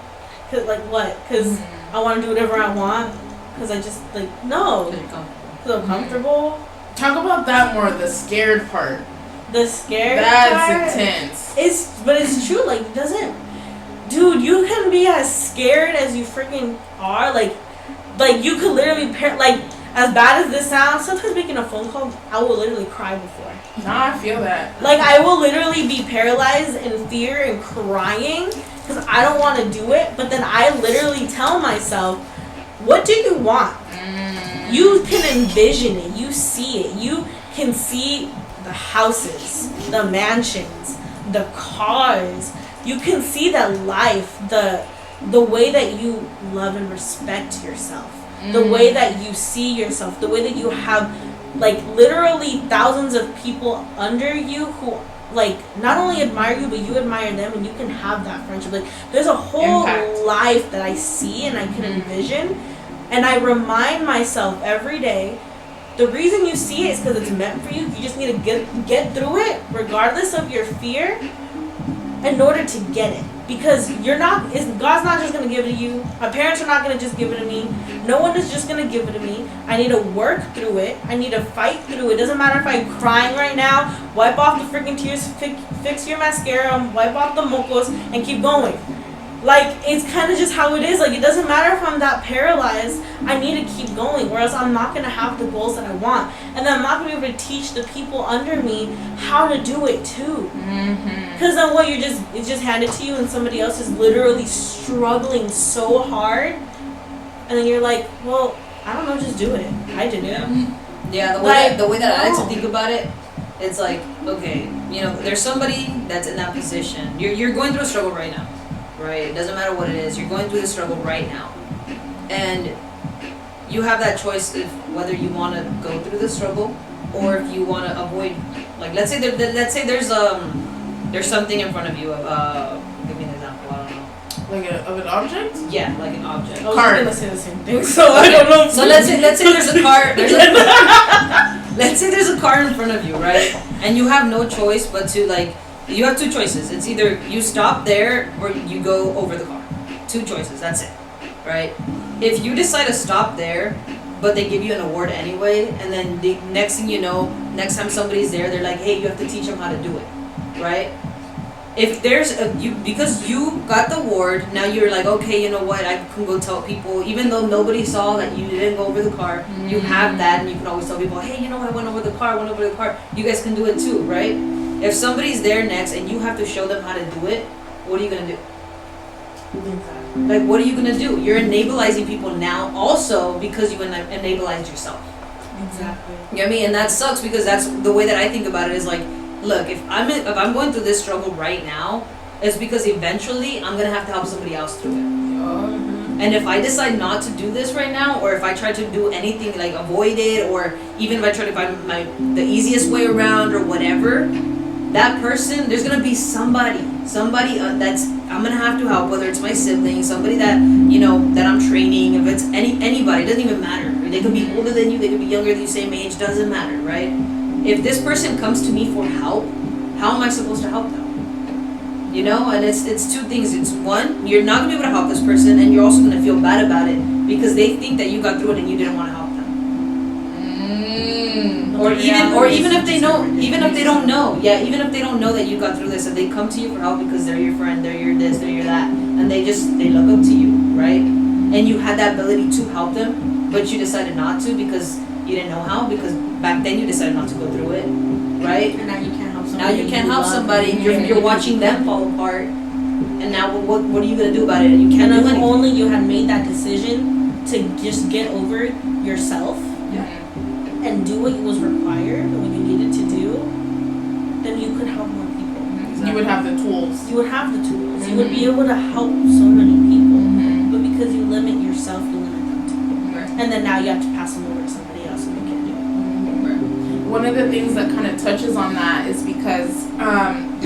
cause like what? Because I want to do whatever I want. Because I just like no. Because I'm comfortable. Talk about that more. The scared part. The scared That's part. intense. But it's true. Like, it doesn't. Dude, you can be as scared as you freaking are. Like you could literally like, as bad as this sounds, sometimes making a phone call, I will literally cry before. Nah, I feel that. Like, I will literally be paralyzed in fear and crying because I don't want to do it. But then I literally tell myself, what do you want? You can envision it. You see it. You can see the houses, the mansions, the cars. You can see that life, the way that you love and respect yourself, the way that you see yourself, the way that you have, like, literally thousands of people under you who, like, not only admire you, but you admire them, and you can have that friendship. Like, there's a whole life that I see and I can envision, and I remind myself every day, the reason you see it is because it's meant for you. You just need to get through it, regardless of your fear, in order to get it. Because God's not just going to give it to you. My parents are not going to just give it to me. No one is just going to give it to me. I need to work through it. I need to fight through it. Doesn't matter if I'm crying right now. Wipe off the freaking tears. Fix your mascara. Wipe off the mocos. And keep going. Like, it's kind of just how it is. Like, it doesn't matter if I'm that paralyzed. I need to keep going, or else I'm not going to have the goals that I want. And then I'm not going to be able to teach the people under me how to do it, too. Because then what, it's just handed to you, and somebody else is literally struggling so hard. And then you're like, well, I don't know, just do it. I did it. Yeah, the way that I like to think about it, it's like, okay, you know, there's somebody that's in that position. You're going through a struggle right now. Right? It doesn't matter what it is. You're going through the struggle right now. And you have that choice of whether you want to go through the struggle or if you want to avoid, like, let's say there's something in front of you. Give me an example. I don't know. Like of an object? Yeah, like an object. I was going to say the same thing, so I don't know. So let's say there's a car. Let's say there's a car in front of you, right? And you have no choice but to, like, you have two choices. It's either you stop there or you go over the car. Two choices. That's it. Right? If you decide to stop there, but they give you an award anyway, and then the next thing you know, next time somebody's there, they're like, hey, you have to teach them how to do it. Right? If there's because you got the award, now you're like, okay, you know what, I can go tell people, even though nobody saw that you didn't go over the car, you have that, and you can always tell people, hey, you know what, I went over the car, you guys can do it too, right? If somebody's there next and you have to show them how to do it, what are you going to do? Like, what are you going to do? You're enabling people now also because you enabled yourself. Exactly. You know what I mean? And that sucks because that's the way that I think about it is like, look, if I'm going through this struggle right now, it's because eventually I'm going to have to help somebody else through it. And if I decide not to do this right now, or if I try to do anything like avoid it, or even if I try to find the easiest way around or whatever, that person, there's gonna be somebody that's I'm gonna have to help, whether it's my sibling, somebody that, you know, that I'm training, if it's anybody, it doesn't even matter. They could be older than you, they could be younger than you, same age, doesn't matter, right? If this person comes to me for help, how am I supposed to help them? You know, and it's two things. It's one, you're not gonna be able to help this person, and you're also gonna feel bad about it because they think that you got through it and you didn't want to help them. Or even if they don't know that you got through this, and they come to you for help because they're your friend, they're your this, they're your that, and they look up to you, right? And you had that ability to help them, but you decided not to because you didn't know how, because back then you decided not to go through it, right? And now you can't help somebody. Now you can't help somebody. You're watching them fall apart, and now what are you gonna do about it? You can't do anything. If only you had made that decision to just get over yourself. And do what was required and what you needed to do, then you could help more people. You would have the tools. You would have the tools. You would be able to help so many people. But because you limit yourself, you limit them too. Right. And then now you have to pass them over to somebody else and they can't do it. Right. One of the things that kind of touches on that is because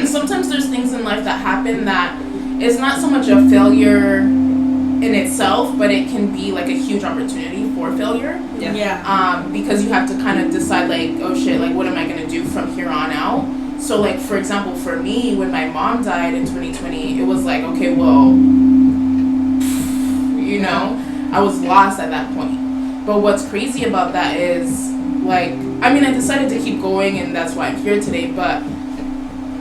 sometimes there's things in life that happen that it's not so much a failure in itself, but it can be like a huge opportunity for failure. Yeah. Because you have to kind of decide like, oh shit, like what am I gonna do from here on out? So like for example, for me, when my mom died in 2020, it was like, okay, well, you know, I was lost at that point. But what's crazy about that is like, I mean, I decided to keep going, and that's why I'm here today. But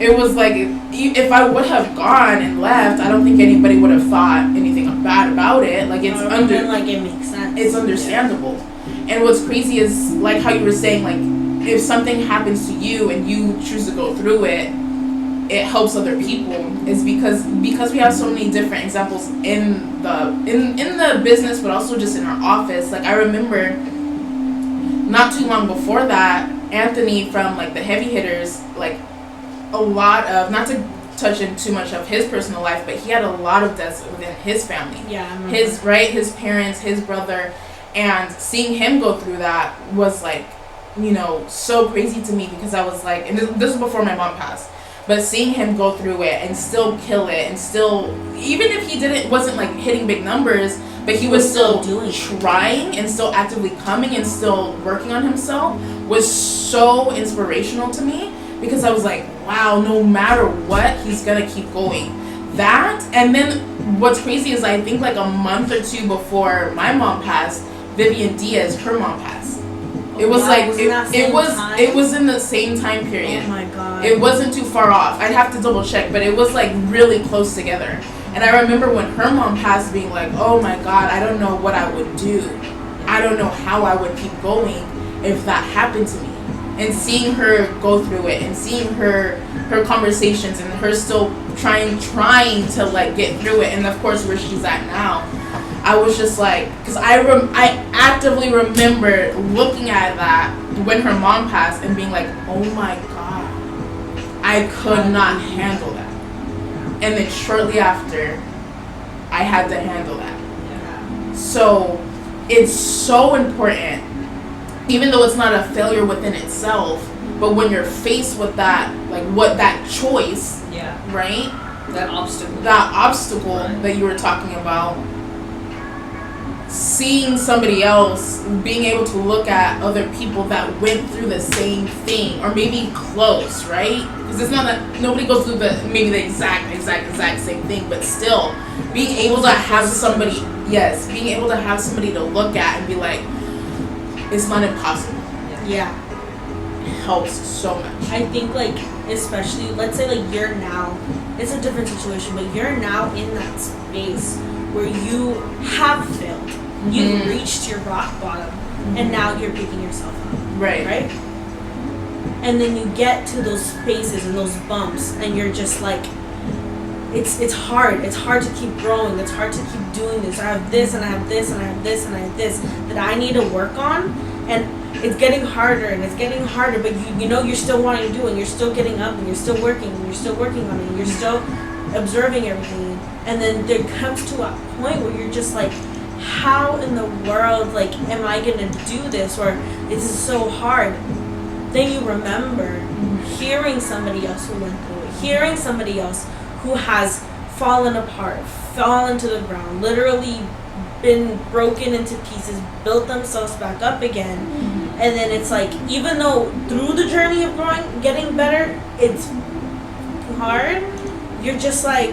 it was like, if I would have gone and left, I don't think anybody would have thought anything bad about it. Like it's like it makes sense. It's understandable. And what's crazy is like how you were saying, like if something happens to you and you choose to go through it, it helps other people. Is because we have so many different examples in the business, but also just in our office. Like I remember not too long before that, Anthony from like the Heavy Hitters, like a lot of, not to touch in too much of his personal life, but he had a lot of deaths within his family. Yeah. His parents, his brother, and seeing him go through that was like, you know, so crazy to me, because I was like, and this was before my mom passed, but seeing him go through it and still kill it, and still, even if he wasn't like hitting big numbers, but he was still trying and still actively coming and still working on himself, was so inspirational to me, because I was like, wow, no matter what, he's gonna keep going. That, and then what's crazy is I think like a month or two before my mom passed, Vivian Diaz, her mom passed. It was like it was in the same time period. Oh my god. It wasn't too far off. I'd have to double check, but it was like really close together. And I remember when her mom passed, being like, oh my god, I don't know what I would do. I don't know how I would keep going if that happened to me. And seeing her go through it, and seeing her conversations, and her still trying to like get through it, and of course where she's at now, I was just like, because I actively remember looking at that when her mom passed and being like, oh my god, I could not handle that. And then shortly after, I had to handle that. Yeah. So it's so important, even though it's not a failure within itself, but when you're faced with that, like what that choice, right? That obstacle right. That you were talking about, seeing somebody else, being able to look at other people that went through the same thing, or maybe close, right? Because it's not that nobody goes through maybe the exact same thing, but still being able to have somebody, being able to have somebody to look at and be like, it's not impossible. Yeah. It helps so much. I think like, especially, let's say like you're now, it's a different situation, but you're now in that space where you have failed. Mm-hmm. You've reached your rock bottom, and now you're picking yourself up. Right. Right? And then you get to those spaces and those bumps, and you're just like, it's hard. It's hard to keep growing. It's hard to keep doing this. I have this, and I have this, and I have this, and I have this that I need to work on, and it's getting harder, and it's getting harder, but you know you're still wanting to do it, and you're still getting up, and you're still working, and you're still working on it, and you're still observing everything. And then there comes to a point where you're just like, how in the world, like, am I gonna do this, or this is so hard? Then you remember hearing somebody else who went through it, hearing somebody else who has fallen apart, fallen to the ground, literally been broken into pieces, built themselves back up again. And then it's like, even though through the journey of growing, getting better, it's hard, you're just like,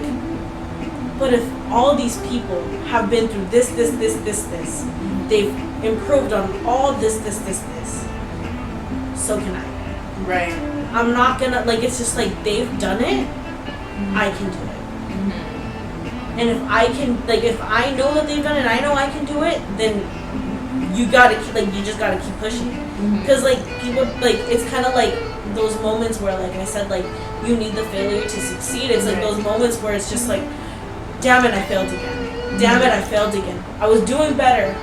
but if all these people have been through this, they've improved on all this, so can I. Right. I'm not gonna, like, it's just like, they've done it, I can do it. And if I can, like, if I know that they've done it, I know I can do it, then you gotta, like, you just gotta keep pushing. Because, like, people, like, it's kind of like those moments where, like I said, like, you need the failure to succeed. It's like those moments where it's just like, damn it, I failed again. Damn it, I failed again. I was doing better,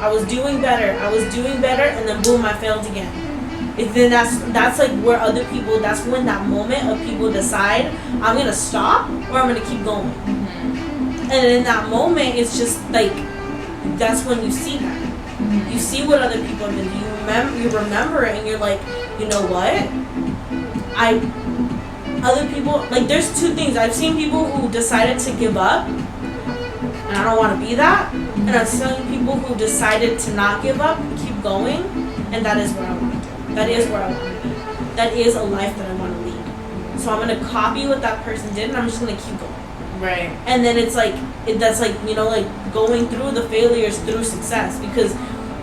and then boom, I failed again. then that's like where other people, that's when that moment of people decide, I'm gonna stop or I'm gonna keep going. And in that moment, it's just like, that's when you see that. You see what other people have been doing. You remember it, and you're like, you know what? Other people, like, there's two things. I've seen people who decided to give up, and I don't want to be that. And I've seen people who decided to not give up and keep going, and that is where I want to do. That is where I want to be. That is a life that I want to lead. So I'm going to copy what that person did, and I'm just going to keep going. Right. And then it's like, that's like, you know, like going through the failures through success, because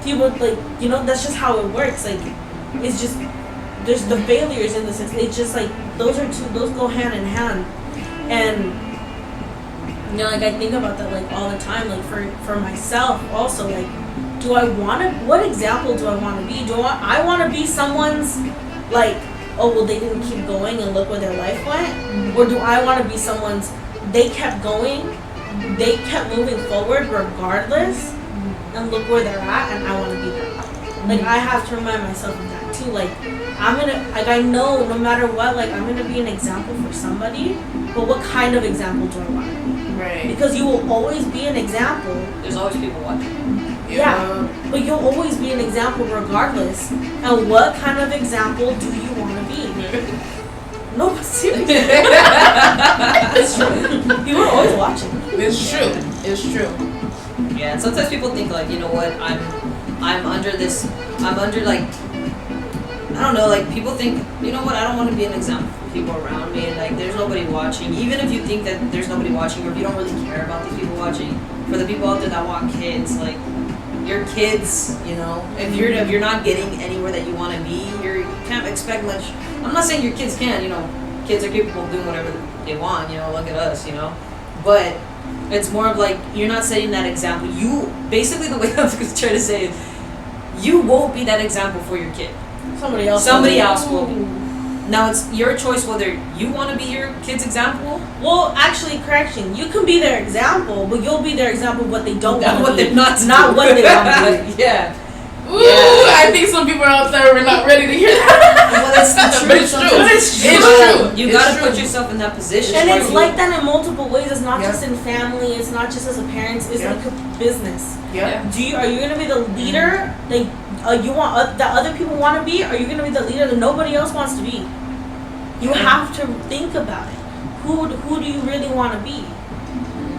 people, like, you know, that's just how it works. Like, it's just, there's the failures in the success. It's just like, those go hand in hand. And, you know, like, I think about that, like, all the time, like, for myself also, like, what example do I want to be? Do I want to be someone's, like, oh, well, they didn't keep going and look where their life went? Or do I want to be someone's, they kept going, they kept moving forward regardless, and look where they're at, and I want to be there. Like, I have to remind myself of that too. Like, I know no matter what, like, I'm gonna be an example for somebody, but what kind of example do I want to be? Right. Because you will always be an example. There's always people watching. Yeah, but you'll always be an example regardless. And what kind of example do you want to be? No, but seriously. It's true. People are always watching. It's true. It's true. Yeah, and sometimes people think, like, you know what, I'm under like, I don't know, like, people think, you know what, I don't want to be an example for people around me, and like, there's nobody watching. Even if you think that there's nobody watching, or if you don't really care about these people watching, for the people out there that want kids, like, your kids, you know, if you're not getting anywhere that you want to be, you can't expect much. I'm not saying your kids can't, you know, kids are capable of doing whatever they want, you know, look at us, you know, but it's more of like, you're not setting that example. You, basically, the way I was trying to say it, you won't be that example for your kid. Somebody else will. Now it's your choice whether you want to be your kid's example. Well, actually, correction. You can be their example, but you'll be their example of what they don't want to be. They're not what they want to be. Yeah. Ooh, yeah. I think some people out there are not ready to hear that. Well, it's the truth. But it's true. It's true. You gotta put yourself in that position. And it's like that in multiple ways. It's not just in family. It's not just as a parent. It's like a business. Yeah. Are you gonna be the leader like you want that other people want to be? Or are you gonna be the leader that nobody else wants to be? You have to think about it. Who do you really want to be?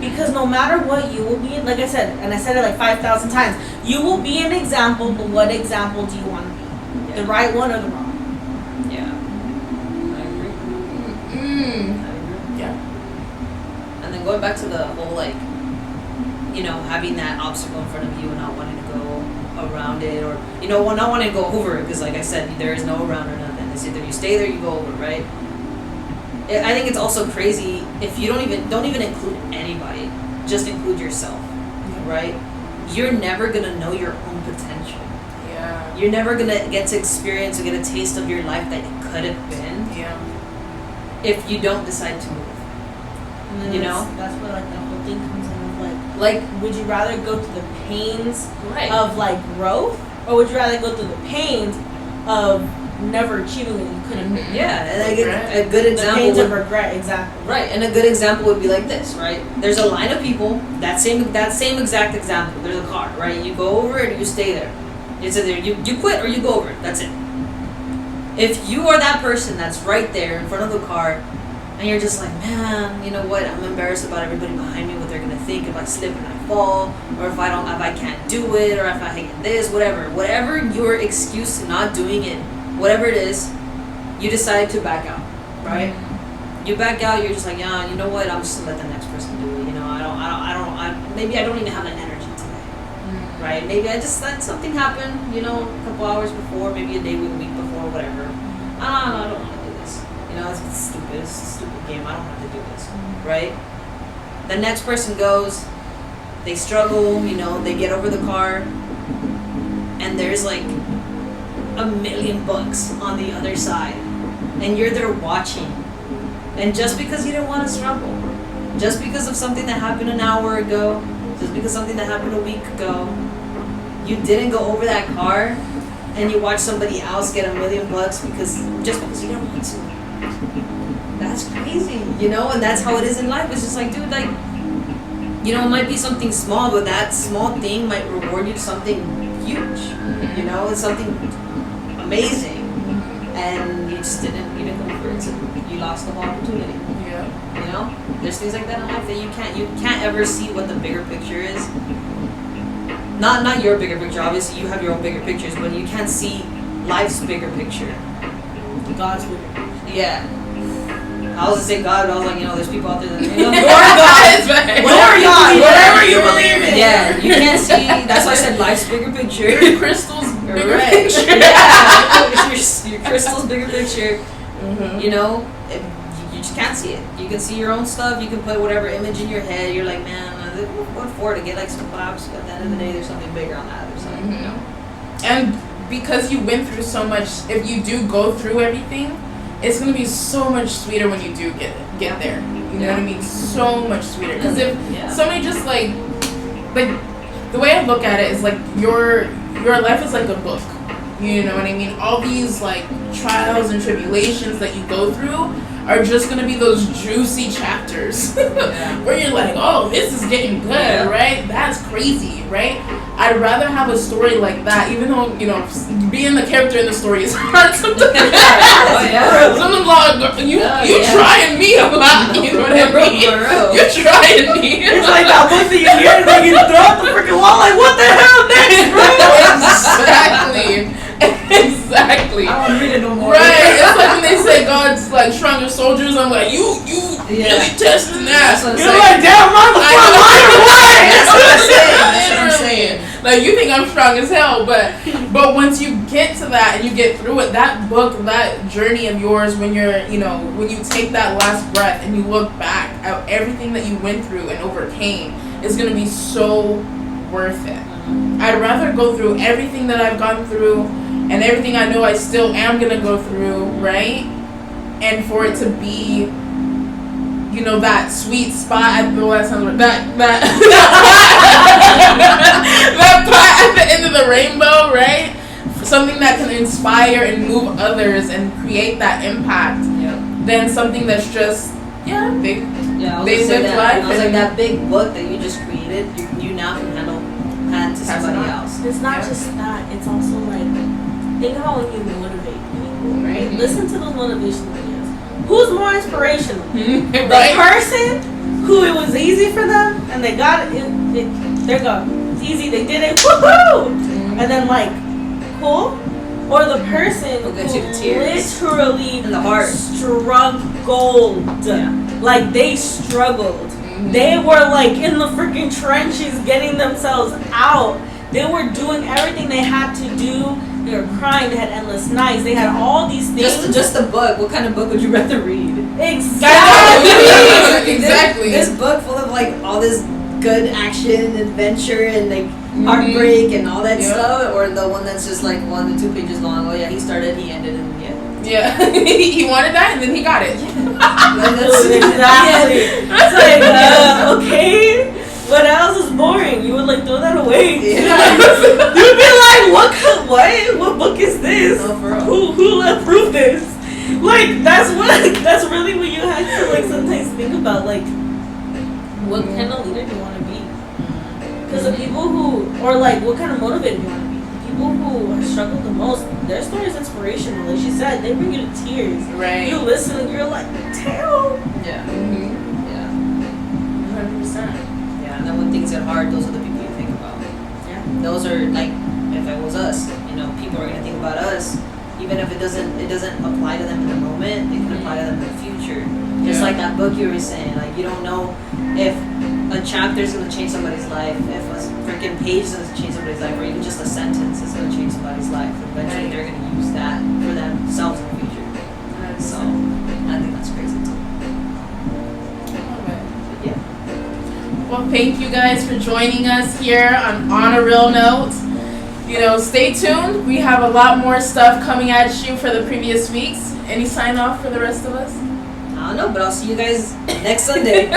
Because no matter what, you will be, like I said, and I said it like 5,000 times, you will be an example, but what example do you want to be? Yeah. The right one or the wrong? Yeah. I agree. I agree. Yeah. And then going back to the whole, like, you know, having that obstacle in front of you and not wanting to go around it, or, you know, not wanting to go over it, because like I said, there is no around or nothing. It's either you stay there, you go over, right? I think it's also crazy if you don't even include anybody, just include yourself, right? You're never gonna know your own potential. Yeah. You're never gonna get to experience or get a taste of your life that it could have been. Yeah. If you don't decide to move. And then you know? That's where like the whole thing comes in of like would you rather go through the pains of like growth, or would you rather go through the pains of never achieving what you could have been? Yeah, and like a good example. The pains of regret, exactly. Right, and a good example would be like this, right? There's a line of people. That same exact example. There's a car, right? You go over it, or you stay there. It's either you quit or you go over it. That's it. If you are that person that's right there in front of the car, and you're just like, man, you know what? I'm embarrassed about everybody behind me, what they're gonna think if I slip and I fall, or if I can't do it, or if I hate this, whatever your excuse to not doing it. Whatever it is, you decide to back out, right? Mm-hmm. You back out. You're just like, yeah, you know what? I'm just gonna let the next person do it. You know, maybe I don't even have that energy today, right? Maybe I just let something happen. You know, a couple hours before, maybe a day, a week before, whatever. I don't want to do this. You know, it's stupid. It's a stupid game. I don't have to do this, right? The next person goes. They struggle. You know, they get over the car, and there's like $1,000,000 on the other side, and you're there watching, and just because you didn't want to struggle, just because of something that happened an hour ago, just because something that happened a week ago, you didn't go over that car, and you watch somebody else get $1 million just because you don't want to. That's crazy, you know, and that's how it is in life. It's just like, dude, like, you know, it might be something small, but that small thing might reward you to something huge, you know, it's something amazing, and you didn't go for it, so you lost the whole opportunity. Yeah. You know, there's things like that in life that you can't ever see what the bigger picture is. Not your bigger picture. Obviously, you have your own bigger pictures, but you can't see life's bigger picture. God's bigger. Yeah. I was gonna say God, but I was like, you know, there's people out there that or God, whatever you believe in. Yeah, you can't see. That's why I said life's bigger picture. Your crystal's bigger picture. Yeah, your crystal's bigger picture. Mm-hmm. You know, you just can't see it. You can see your own stuff. You can put whatever image in your head. You're like, man, what for? To get like some claps? But at the end of the day, there's something bigger on that other side. You know. And because you went through so much, if you do go through everything, it's gonna be so much sweeter when you do get there. You know what I mean? So much sweeter. Because if somebody just like the way I look at it is like your life is like a book. You know what I mean? All these like trials and tribulations that you go through are just gonna be those juicy chapters where you're like, oh, this is getting good, right? That's crazy, right? I'd rather have a story like that, even though, you know, being the character in the story is hard sometimes. Something like, you trying me a lot, you know what I mean? You're trying me. It's like that book that you hear and then you throw out the freaking wall, like, what the hell next, bro? Exactly. I don't read it no more. Right. It's like when they say God's like stronger soldiers. I'm like, you really testing that. You're like, damn, I'm what? That's what I'm saying. Like, you think I'm strong as hell, but once you get to that and you get through it, that book, that journey of yours, when you're, you know, when you take that last breath and you look back at everything that you went through and overcame, is gonna be so worth it. I'd rather go through everything that I've gone through and everything I know I still am gonna go through, right? And for it to be, you know, that sweet spot at the last time, that part at the end of the rainbow, right? Something that can inspire and move others and create that impact. Than something that's just they live life. I was like, that big book that you just created, you now can hand to somebody else. It's not just that. It's also like, think about when you motivate people, right? Listen to those motivation videos. Who's more inspirational? The person who it was easy for them and they got it, they're gone. It's easy, they did it, woohoo! And then like, cool? Or the person who literally in the heart struggled. Like, they struggled. They were like in the freaking trenches getting themselves out. They were doing everything they had to do. They were crying. They had endless nights. They had all these things. Just a book. What kind of book would you rather read? Exactly. Exactly. This book full of like all this good action, adventure, and like heartbreak and all that stuff, or the one that's just like 1 to 2 pages long. Oh yeah, he started, he ended, and yeah, he wanted that, and then he got it. Exactly. It's like, okay. What else is boring? You would like throw that away. You'd be like, what book is this? Who approved this? Like, that's really what you have to like sometimes think about. Like, what kind of leader do you want to be? Because the people who, or like, what kind of motivator do you want to be? The people who have struggled the most, their story is inspirational. Like she said, they bring you to tears. Right. You listen and you're like, damn. Yeah. 100%. And then when things get hard, those are the people you think about. Yeah. Those are like, if it was us, you know, people are gonna think about us, even if it doesn't apply to them in the moment, it can apply to them in the future. Just like that book you were saying, like you don't know if a chapter is gonna change somebody's life, if a freaking page is gonna change somebody's life, or even just a sentence is gonna change somebody's life. Eventually, they're gonna use that for themselves in the future. So, I think that's crazy too. Well, thank you guys for joining us here on a real note. You know, stay tuned. We have a lot more stuff coming at you for the previous weeks. Any sign off for the rest of us? I don't know, but I'll see you guys next Sunday.